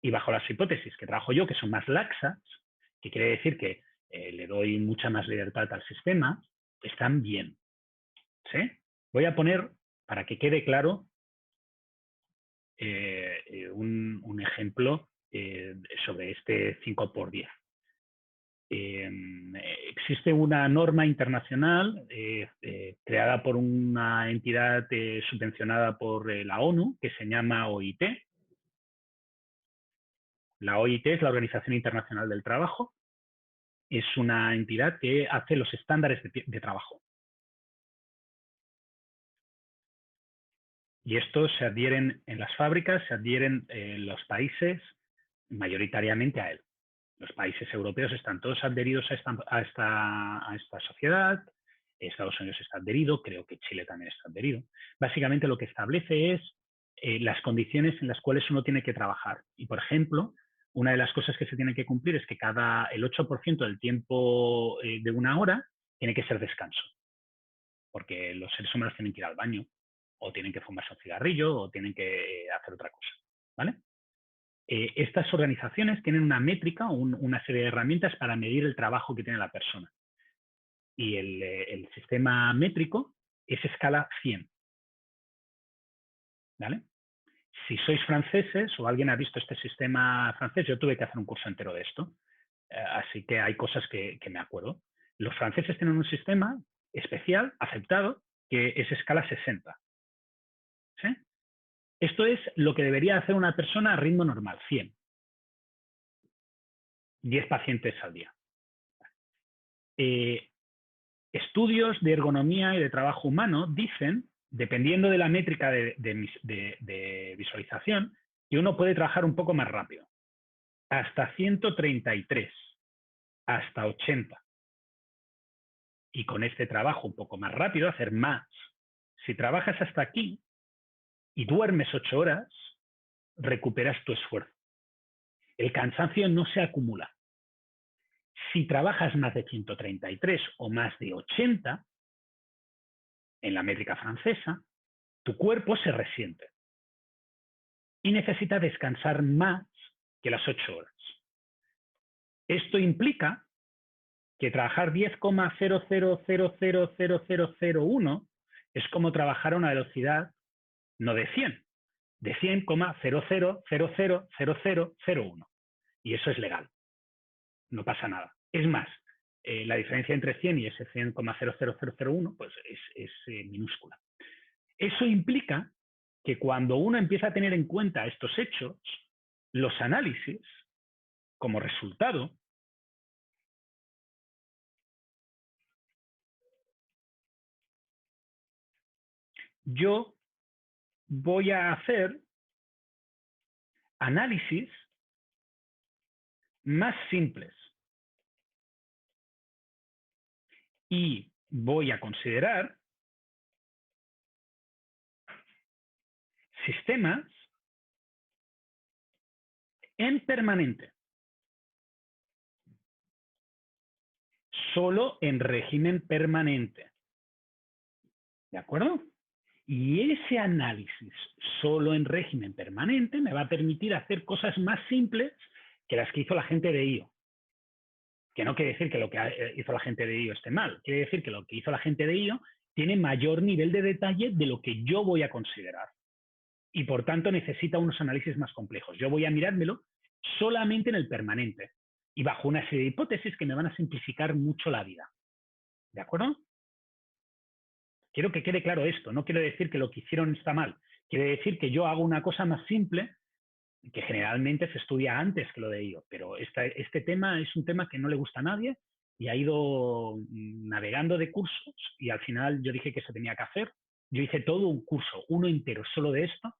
Y bajo las hipótesis que trabajo yo, que son más laxas, que quiere decir que le doy mucha más libertad al sistema, están bien. ¿Sí? Voy a poner, para que quede claro, un ejemplo sobre este 5×10. Existe una norma internacional creada por una entidad subvencionada por la ONU que se llama OIT. La OIT es la Organización Internacional del Trabajo. Es una entidad que hace los estándares de trabajo. Y estos se adhieren en las fábricas, se adhieren los países mayoritariamente a él. Los países europeos están todos adheridos a esta sociedad. Estados Unidos está adherido, creo que Chile también está adherido. Básicamente lo que establece es las condiciones en las cuales uno tiene que trabajar. Y, por ejemplo, una de las cosas que se tiene que cumplir es que el 8% del tiempo de una hora tiene que ser descanso. Porque los seres humanos tienen que ir al baño, o tienen que fumarse un cigarrillo, o tienen que hacer otra cosa, ¿vale? Estas organizaciones tienen una métrica o una serie de herramientas para medir el trabajo que tiene la persona. Y el sistema métrico es escala 100, ¿vale? Si sois franceses o alguien ha visto este sistema francés, yo tuve que hacer un curso entero de esto, así que hay cosas que me acuerdo. Los franceses tienen un sistema especial, aceptado, que es escala 60. ¿Sí? Esto es lo que debería hacer una persona a ritmo normal, 100. 10 pacientes al día. Estudios de ergonomía y de trabajo humano dicen, dependiendo de la métrica de visualización, que uno puede trabajar un poco más rápido. Hasta 133, hasta 80. Y con este trabajo un poco más rápido, hacer más. Si trabajas hasta aquí y duermes 8 horas, recuperas tu esfuerzo. El cansancio no se acumula. Si trabajas más de 133 o más de 80, en la métrica francesa, tu cuerpo se resiente y necesita descansar más que las 8 horas. Esto implica que trabajar 10,00000001 es como trabajar a una velocidad no de 100, de 100,00000001. Y eso es legal. No pasa nada. Es más, la diferencia entre 100 y ese 100,00001 pues es minúscula. Eso implica que cuando uno empieza a tener en cuenta estos hechos, los análisis, como resultado, yo voy a hacer análisis más simples. Y voy a considerar sistemas en permanente, solo en régimen permanente. ¿De acuerdo? Y ese análisis solo en régimen permanente me va a permitir hacer cosas más simples que las que hizo la gente de IO. Que no quiere decir que lo que hizo la gente de IO esté mal, quiere decir que lo que hizo la gente de IO tiene mayor nivel de detalle de lo que yo voy a considerar. Y por tanto necesita unos análisis más complejos. Yo voy a mirármelo solamente en el permanente y bajo una serie de hipótesis que me van a simplificar mucho la vida. ¿De acuerdo? Quiero que quede claro esto. No quiero decir que lo que hicieron está mal. Quiere decir que yo hago una cosa más simple que generalmente se estudia antes que lo de IO. Pero este tema es un tema que no le gusta a nadie y ha ido navegando de cursos y al final yo dije que se tenía que hacer. Yo hice todo un curso, uno entero solo de esto.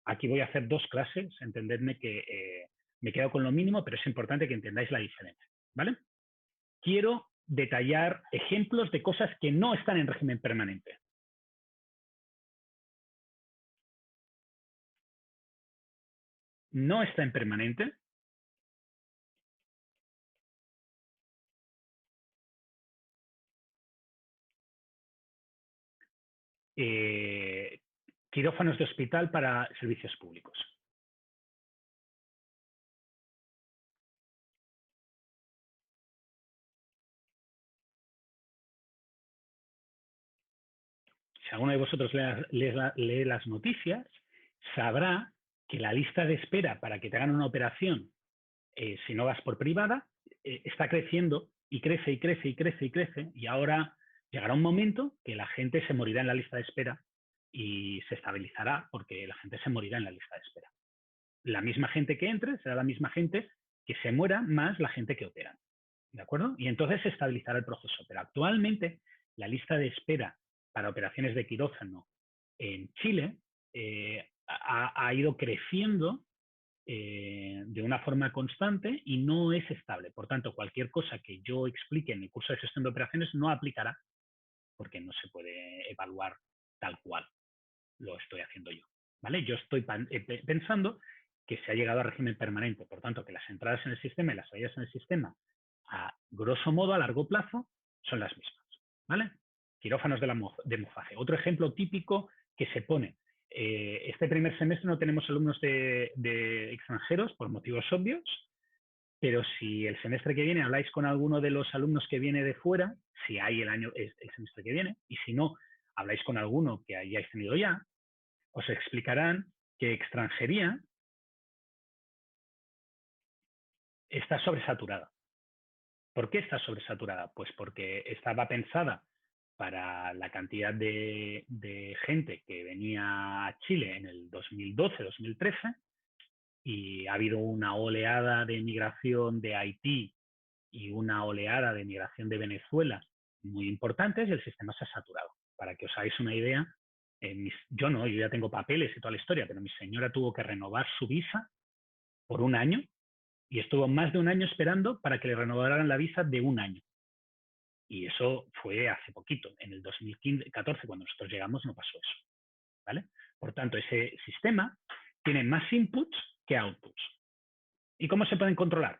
Aquí voy a hacer 2 clases, entendedme que me quedo con lo mínimo, pero es importante que entendáis la diferencia, ¿vale? Quiero detallar ejemplos de cosas que no están en régimen permanente. No está en permanente. Quirófanos de hospital para servicios públicos. Si alguno de vosotros lee las noticias, sabrá que la lista de espera para que te hagan una operación, si no vas por privada, está creciendo y crece y crece y crece y crece, y ahora llegará un momento que la gente se morirá en la lista de espera y se estabilizará porque la gente se morirá en la lista de espera. La misma gente que entre será la misma gente que se muera más la gente que opera. ¿De acuerdo? Y entonces se estabilizará el proceso. Pero actualmente la lista de espera para operaciones de quirófano en Chile ha ido creciendo de una forma constante y no es estable. Por tanto, cualquier cosa que yo explique en el curso de gestión de operaciones no aplicará porque no se puede evaluar tal cual lo estoy haciendo yo. ¿Vale? Yo estoy pensando que se ha llegado a régimen permanente. Por tanto, que las entradas en el sistema y las salidas en el sistema, a grosso modo, a largo plazo, son las mismas. ¿Vale? Quirófanos de mofaje. Otro ejemplo típico que se pone. Este primer semestre no tenemos alumnos de extranjeros por motivos obvios, pero si el semestre que viene habláis con alguno de los alumnos que viene de fuera, si hay el semestre que viene, y si no, habláis con alguno que hayáis tenido ya, os explicarán que extranjería está sobresaturada. ¿Por qué está sobresaturada? Pues porque estaba pensada para la cantidad de gente que venía a Chile en el 2012-2013 y ha habido una oleada de migración de Haití y una oleada de migración de Venezuela muy importantes y el sistema se ha saturado. Para que os hagáis una idea, yo ya tengo papeles y toda la historia, pero mi señora tuvo que renovar su visa por 1 año y estuvo más de 1 año esperando para que le renovaran la visa de 1 año. Y eso fue hace poquito, en el 2014, cuando nosotros llegamos, no pasó eso. ¿Vale? Por tanto, ese sistema tiene más inputs que outputs. ¿Y cómo se pueden controlar?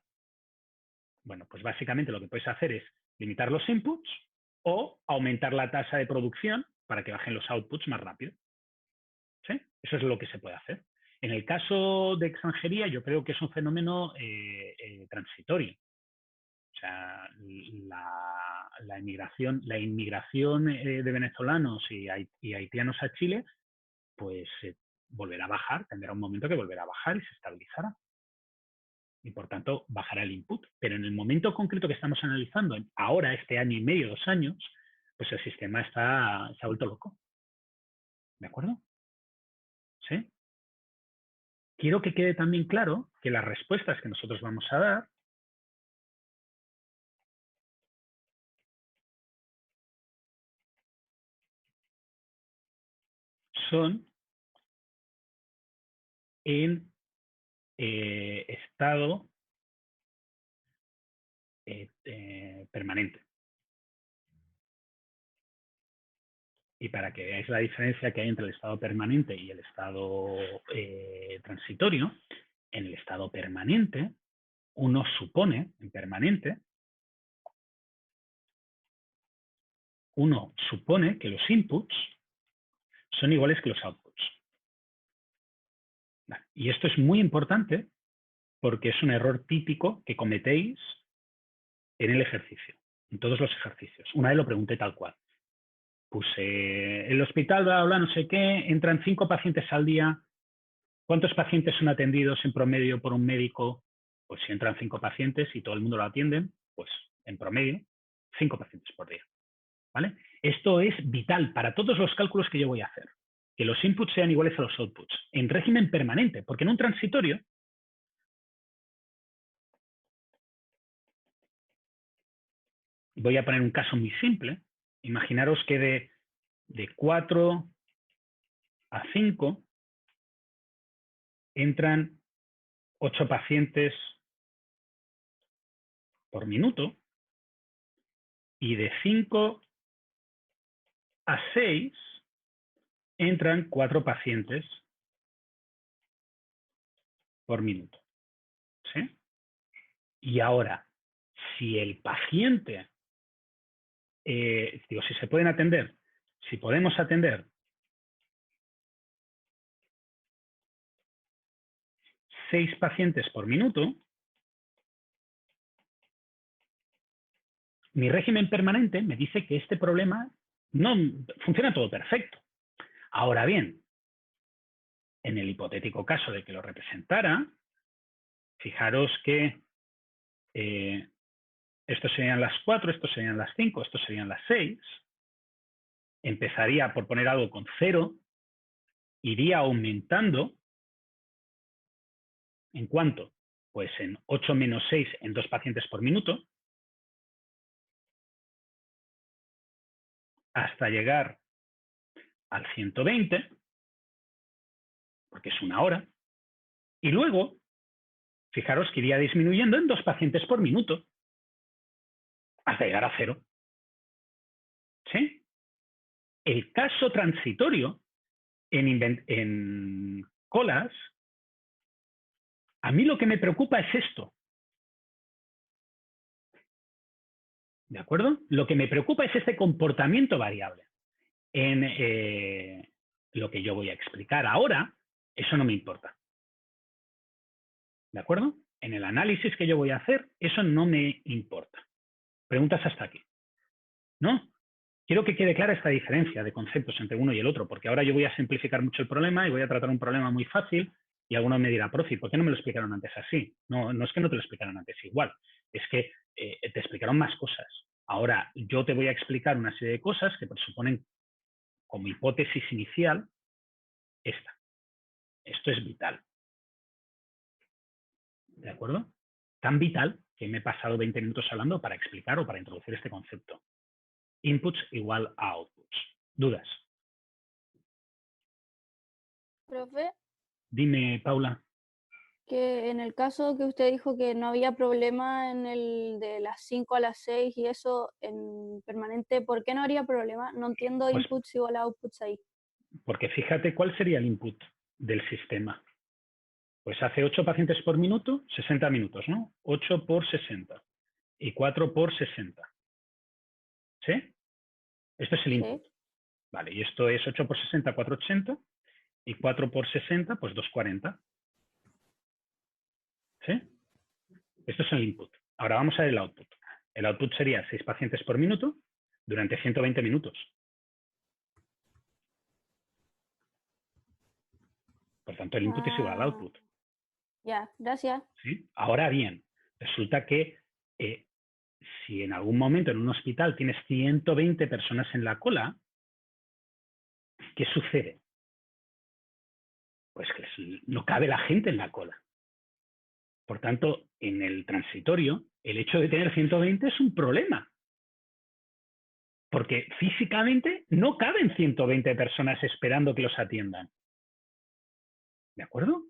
Bueno, pues básicamente lo que puedes hacer es limitar los inputs o aumentar la tasa de producción para que bajen los outputs más rápido. ¿Sí? Eso es lo que se puede hacer. En el caso de extranjería, yo creo que es un fenómeno transitorio. O sea, la inmigración de venezolanos y haitianos a Chile, pues volverá a bajar, tendrá un momento que volverá a bajar y se estabilizará. Y por tanto, bajará el input. Pero en el momento concreto que estamos analizando, ahora, este año y medio, 2 años, pues el sistema se ha vuelto loco. ¿De acuerdo? ¿Sí? Quiero que quede también claro que las respuestas que nosotros vamos a dar son en estado permanente. Y para que veáis la diferencia que hay entre el estado permanente y el estado transitorio, en el estado permanente, uno supone, en permanente, uno supone que los inputs son iguales que los outputs. Vale. Y esto es muy importante porque es un error típico que cometéis en el ejercicio, en todos los ejercicios. Una vez lo pregunté tal cual. Puse, el hospital, bla, bla, no sé qué, entran 5 pacientes al día. ¿Cuántos pacientes son atendidos en promedio por un médico? Pues si entran 5 pacientes y todo el mundo lo atienden, pues en promedio 5 pacientes por día. ¿Vale? Esto es vital para todos los cálculos que yo voy a hacer. Que los inputs sean iguales a los outputs. En régimen permanente, porque en un transitorio voy a poner un caso muy simple. Imaginaros que de 4 a 5 entran 8 pacientes por minuto y de 5 a 6 entran 4 pacientes por minuto. ¿Sí? Y ahora, si el paciente, si se pueden atender, si podemos atender 6 pacientes por minuto, mi régimen permanente me dice que este problema no funciona todo perfecto. Ahora bien, en el hipotético caso de que lo representara, fijaros que estos serían las 4, estos serían las 5, estos serían las 6. Empezaría por poner algo con 0, iría aumentando. ¿En cuánto? Pues en 8 menos 6 en 2 pacientes por minuto, hasta llegar al 120, porque es una hora, y luego, fijaros que iría disminuyendo en 2 pacientes por minuto, hasta llegar a 0. ¿Sí? El caso transitorio en colas, a mí lo que me preocupa es esto. ¿De acuerdo? Lo que me preocupa es este comportamiento variable. En lo que yo voy a explicar ahora, eso no me importa. ¿De acuerdo? En el análisis que yo voy a hacer, eso no me importa. Preguntas hasta aquí. ¿No? Quiero que quede clara esta diferencia de conceptos entre uno y el otro, porque ahora yo voy a simplificar mucho el problema y voy a tratar un problema muy fácil y alguno me dirá, profe, ¿por qué no me lo explicaron antes así? No, no es que no te lo explicaron antes igual, es que te explicaron más cosas. Ahora yo te voy a explicar una serie de cosas que presuponen como hipótesis inicial esta. Esto es vital. ¿De acuerdo? Tan vital que me he pasado 20 minutos hablando para explicar o para introducir este concepto. Inputs igual a outputs. ¿Dudas?
Profe,
Dime, Paula.
que en el caso que usted dijo que no había problema en el de las 5 a las 6 y eso en permanente, ¿por qué no habría problema? No entiendo
Pues
inputs igual a outputs ahí.
porque fíjate cuál sería el input del sistema. Pues hace 8 pacientes por minuto, 60 minutos, ¿no? 8 por 60 y 4 por 60. ¿Sí? Esto es el input.
Sí.
Vale, y esto es 8 por 60, 480 y 4 por 60, pues 240. ¿Sí? Esto es el input. Ahora vamos a ver el output. El output sería 6 pacientes por minuto durante 120 minutos. Por tanto, el input es igual al output.
Ya, gracias.
¿Sí? Ahora bien, resulta que si en algún momento en un hospital tienes 120 personas en la cola, ¿qué sucede? Pues que no cabe la gente en la cola. Por tanto, en el transitorio, el hecho de tener 120 es un problema. Porque físicamente no caben 120 personas esperando que los atiendan. ¿De acuerdo?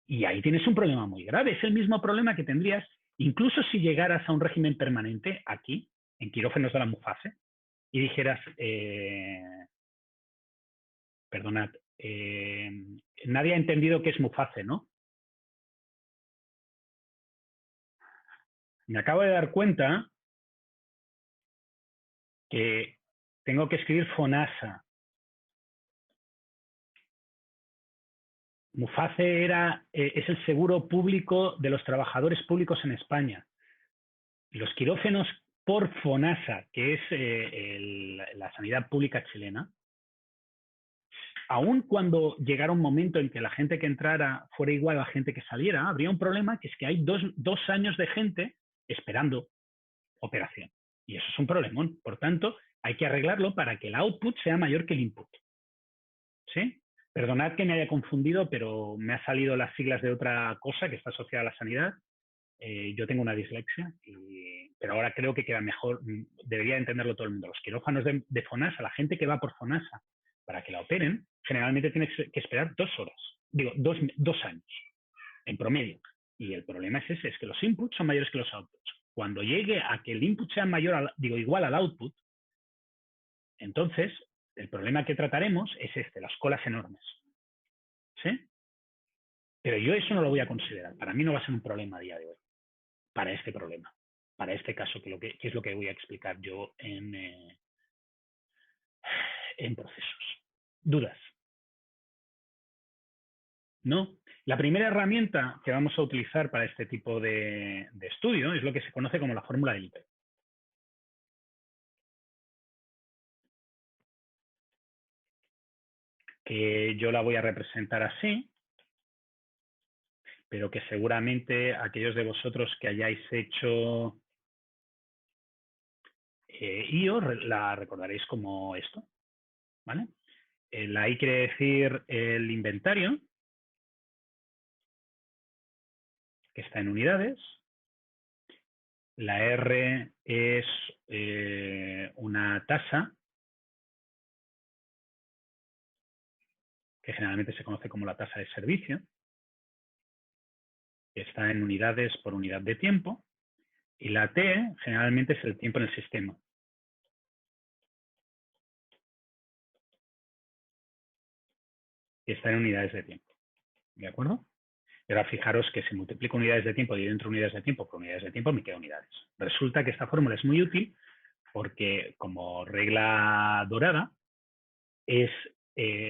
Y ahí tienes un problema muy grave. Es el mismo problema que tendrías incluso si llegaras a un régimen permanente aquí, en quirófanos de la Mufase, y dijeras, Perdonad. Nadie ha entendido qué es Muface, ¿no? Me acabo de dar cuenta que tengo que escribir FONASA. Muface es el seguro público de los trabajadores públicos en España. Los quirófanos por FONASA, que es la sanidad pública chilena, aun cuando llegara un momento en que la gente que entrara fuera igual a la gente que saliera, habría un problema, que es que hay dos años de gente esperando operación. Y eso es un problemón. Por tanto, hay que arreglarlo para que el output sea mayor que el input. ¿Sí? Perdonad que me haya confundido, pero me han salido las siglas de otra cosa que está asociada a la sanidad. Yo tengo una dislexia, pero ahora creo que queda mejor. Debería entenderlo todo el mundo. Los quirófanos de FONASA, la gente que va por FONASA para que la operen, generalmente tiene que esperar 2 horas. Digo, 2 años en promedio. Y el problema es ese, es que los inputs son mayores que los outputs. Cuando llegue a que el input sea igual al output, entonces el problema que trataremos es las colas enormes. ¿Sí? Pero yo eso no lo voy a considerar. Para mí no va a ser un problema a día de hoy. Para este problema. Para este caso, que es lo que voy a explicar yo en procesos. ¿Dudas? ¿No? La primera herramienta que vamos a utilizar para este tipo de estudio es lo que se conoce como la fórmula de Little. Que yo la voy a representar así, pero que seguramente aquellos de vosotros que hayáis hecho IO la recordaréis como esto, ¿vale? La I quiere decir el inventario, que está en unidades. La R es una tasa, que generalmente se conoce como la tasa de servicio, que está en unidades por unidad de tiempo. Y la T generalmente es el tiempo en el sistema. Que está en unidades de tiempo. ¿De acuerdo? Y ahora fijaros que si multiplico unidades de tiempo y dentro de unidades de tiempo por unidades de tiempo me quedan unidades. Resulta que esta fórmula es muy útil porque como regla dorada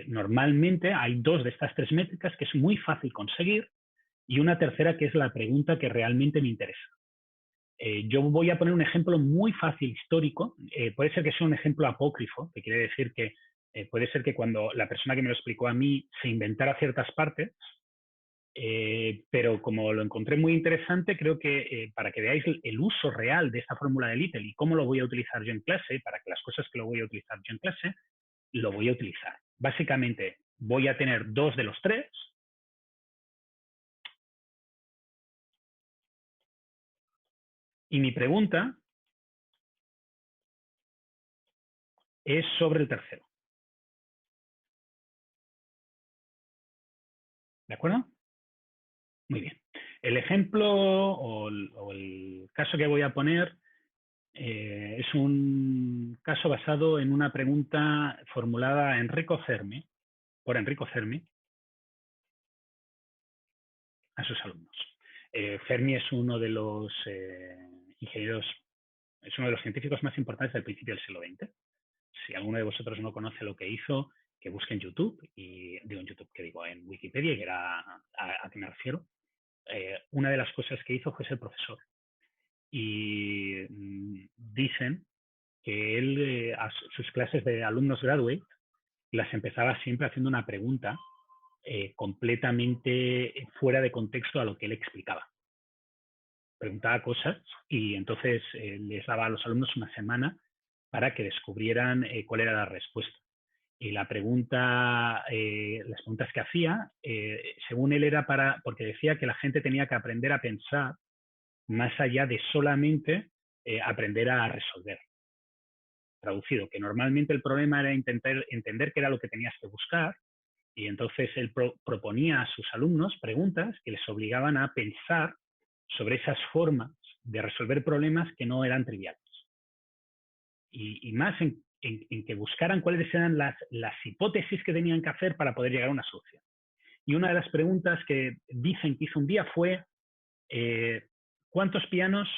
normalmente hay 2 de estas 3 métricas que es muy fácil conseguir y una tercera que es la pregunta que realmente me interesa. Yo voy a poner un ejemplo muy fácil histórico. Puede ser que sea un ejemplo apócrifo, que quiere decir que puede ser que cuando la persona que me lo explicó a mí se inventara ciertas partes, pero como lo encontré muy interesante, creo que para que veáis el uso real de esta fórmula de Little y cómo lo voy a utilizar yo en clase, para que las cosas que lo voy a utilizar yo en clase, lo voy a utilizar. Básicamente, voy a tener 2 de los 3. Y mi pregunta es sobre el tercero. ¿De acuerdo? Muy bien. El ejemplo o el caso que voy a poner es un caso basado en una pregunta formulada por Enrico Fermi a sus alumnos. Fermi es uno de los ingenieros, es uno de los científicos más importantes del principio del siglo XX. Si alguno de vosotros no conoce lo que hizo, que busque en YouTube, en Wikipedia, que era a qué me refiero. Una de las cosas que hizo fue ser profesor. Y dicen que él a sus clases de alumnos graduate las empezaba siempre haciendo una pregunta completamente fuera de contexto a lo que él explicaba. Preguntaba cosas y entonces les daba a los alumnos una semana para que descubrieran cuál era la respuesta. Y las preguntas que hacía, según él era porque decía que la gente tenía que aprender a pensar más allá de solamente aprender a resolver. Traducido, que normalmente el problema era intentar entender qué era lo que tenías que buscar, y entonces él proponía a sus alumnos preguntas que les obligaban a pensar sobre esas formas de resolver problemas que no eran triviales. Y más en que buscaran cuáles eran las hipótesis que tenían que hacer para poder llegar a una solución. Y una de las preguntas que dicen que hizo un día fue, ¿cuántos pianos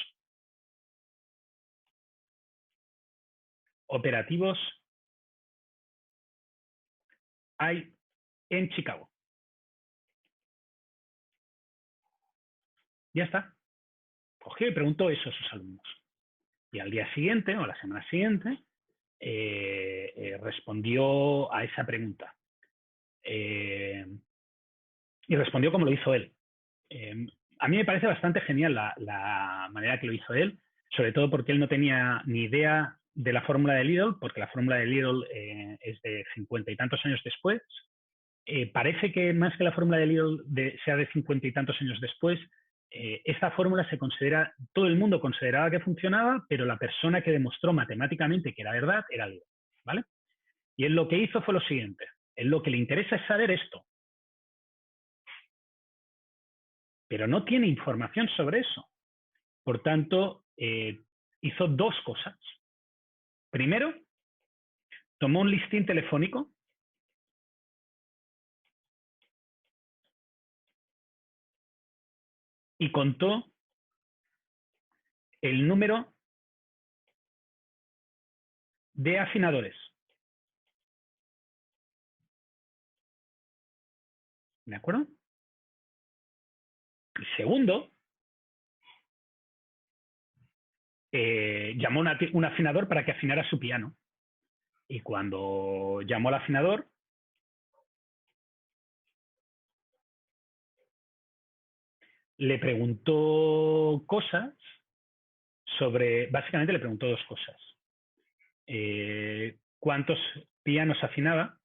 operativos hay en Chicago? Ya está. Cogió y preguntó eso a sus alumnos. Y al día siguiente, o a la semana siguiente, respondió a esa pregunta. Y respondió como lo hizo él. A mí me parece bastante genial la manera que lo hizo él, sobre todo porque él no tenía ni idea de la fórmula de Lidl, porque la fórmula de Lidl es de 50 y tantos años después. Parece que más que la fórmula de Lidl sea de 50 y tantos años después, esta fórmula todo el mundo consideraba que funcionaba, pero la persona que demostró matemáticamente que era verdad era Lidl, ¿vale? Y él lo que hizo fue lo siguiente. Él lo que le interesa es saber esto, pero no tiene información sobre eso. Por tanto, hizo dos cosas. Primero, tomó un listín telefónico y contó el número de afinadores. ¿De acuerdo? Y segundo, llamó a un afinador para que afinara su piano. Y cuando llamó al afinador, le preguntó cosas básicamente le preguntó dos cosas. ¿Cuántos pianos afinaba?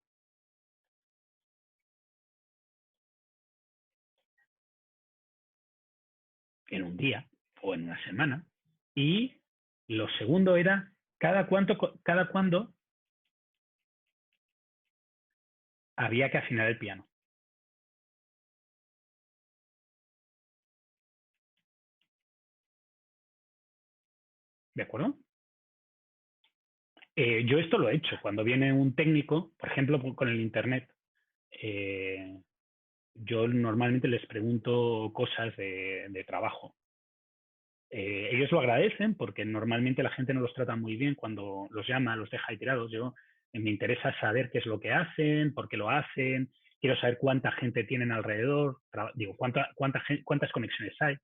En un día o en una semana. Y lo segundo era cada cuándo había que afinar el piano. ¿De acuerdo? Yo esto lo he hecho. Cuando viene un técnico, por ejemplo, con el Internet, yo normalmente les pregunto cosas de trabajo. Ellos lo agradecen porque normalmente la gente no los trata muy bien cuando los llama, los deja ahí tirados. Me interesa saber qué es lo que hacen, por qué lo hacen, quiero saber cuánta gente tienen alrededor, cuántas conexiones hay,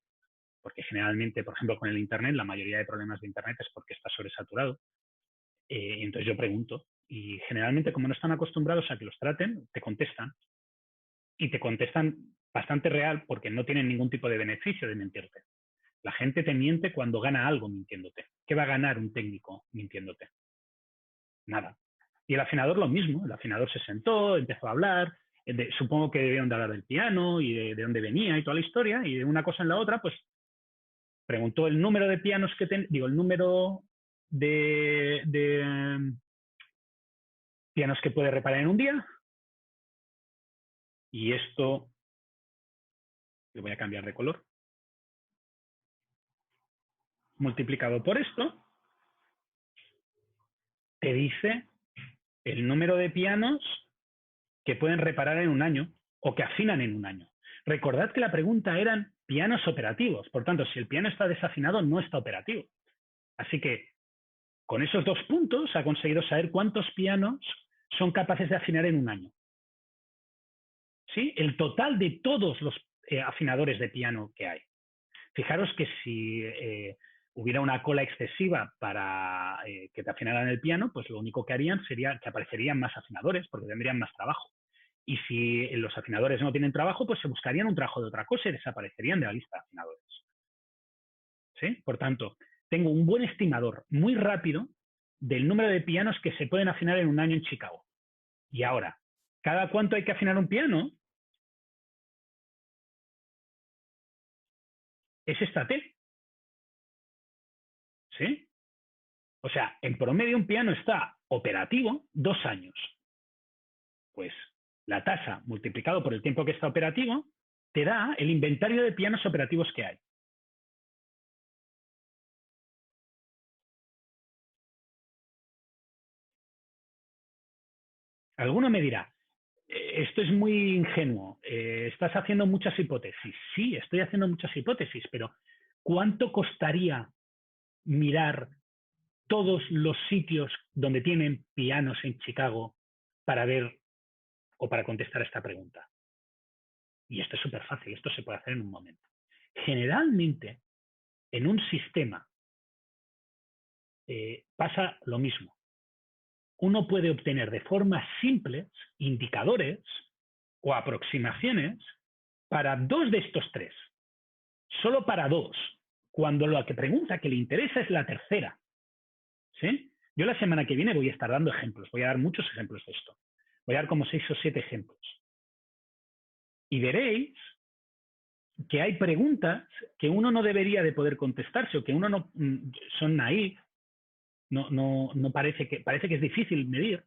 porque generalmente, por ejemplo, con el Internet, la mayoría de problemas de Internet es porque está sobresaturado. Entonces yo pregunto y generalmente, como no están acostumbrados a que los traten, te contestan. Y te contestan bastante real porque no tienen ningún tipo de beneficio de mentirte. La gente te miente cuando gana algo mintiéndote. ¿Qué va a ganar un técnico mintiéndote? Nada. Y el afinador lo mismo. El afinador se sentó, empezó a hablar. Supongo que debieron de hablar del piano y de dónde venía y toda la historia. Y de una cosa en la otra, pues preguntó el número de pianos el número de pianos que puede reparar en un día. Y esto, le voy a cambiar de color, multiplicado por esto, te dice el número de pianos que pueden reparar en un año o que afinan en un año. Recordad que la pregunta eran pianos operativos. Por tanto, si el piano está desafinado, no está operativo. Así que con esos 2 puntos ha conseguido saber cuántos pianos son capaces de afinar en un año. ¿Sí? El total de todos los afinadores de piano que hay. Fijaros que si hubiera una cola excesiva para que te afinaran el piano, pues lo único que harían sería que aparecerían más afinadores porque tendrían más trabajo. Y si los afinadores no tienen trabajo, pues se buscarían un trabajo de otra cosa y desaparecerían de la lista de afinadores. ¿Sí? Por tanto, tengo un buen estimador muy rápido del número de pianos que se pueden afinar en un año en Chicago. Y ahora, ¿cada cuánto hay que afinar un piano? Es esta T. ¿Sí? O sea, en promedio un piano está operativo 2 años. Pues la tasa multiplicado por el tiempo que está operativo te da el inventario de pianos operativos que hay. Alguno me dirá, esto es muy ingenuo, estás haciendo muchas hipótesis. Sí, estoy haciendo muchas hipótesis, pero ¿cuánto costaría mirar todos los sitios donde tienen pianos en Chicago para ver o para contestar a esta pregunta? Y esto es súper fácil, esto se puede hacer en un momento. Generalmente, en un sistema pasa lo mismo. Uno puede obtener de forma simples indicadores o aproximaciones para 2 de estos 3. Solo para 2, cuando la que pregunta que le interesa es la tercera. ¿Sí? Yo la semana que viene voy a estar dando ejemplos, voy a dar muchos ejemplos de esto. Voy a dar como 6 o 7 ejemplos. Y veréis que hay preguntas que uno no debería de poder contestarse o que uno no son naif, no parece que es difícil medir,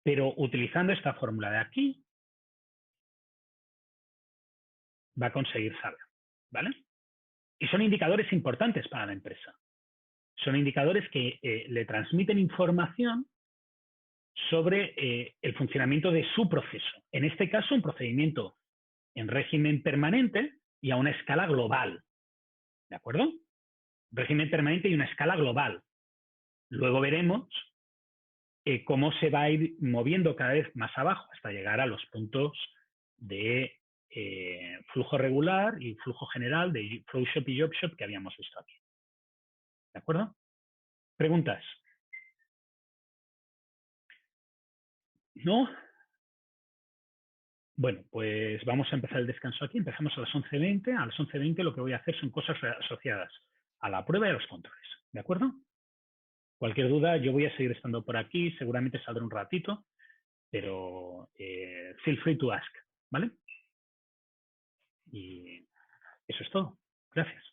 pero utilizando esta fórmula de aquí va a conseguir saber, ¿vale? Y son indicadores importantes para la empresa. Son indicadores que le transmiten información sobre el funcionamiento de su proceso. En este caso, un procedimiento en régimen permanente y a una escala global. ¿De acuerdo? Régimen permanente y una escala global. Luego veremos cómo se va a ir moviendo cada vez más abajo hasta llegar a los puntos de flujo regular y flujo general de flow shop y job shop que habíamos visto aquí. ¿De acuerdo? ¿Preguntas? ¿No? Bueno, pues vamos a empezar el descanso aquí. Empezamos a las 11:20. A las 11:20 lo que voy a hacer son cosas asociadas a la prueba y a los controles. ¿De acuerdo? Cualquier duda, yo voy a seguir estando por aquí. Seguramente saldré un ratito, pero feel free to ask, ¿vale? Y eso es todo. Gracias.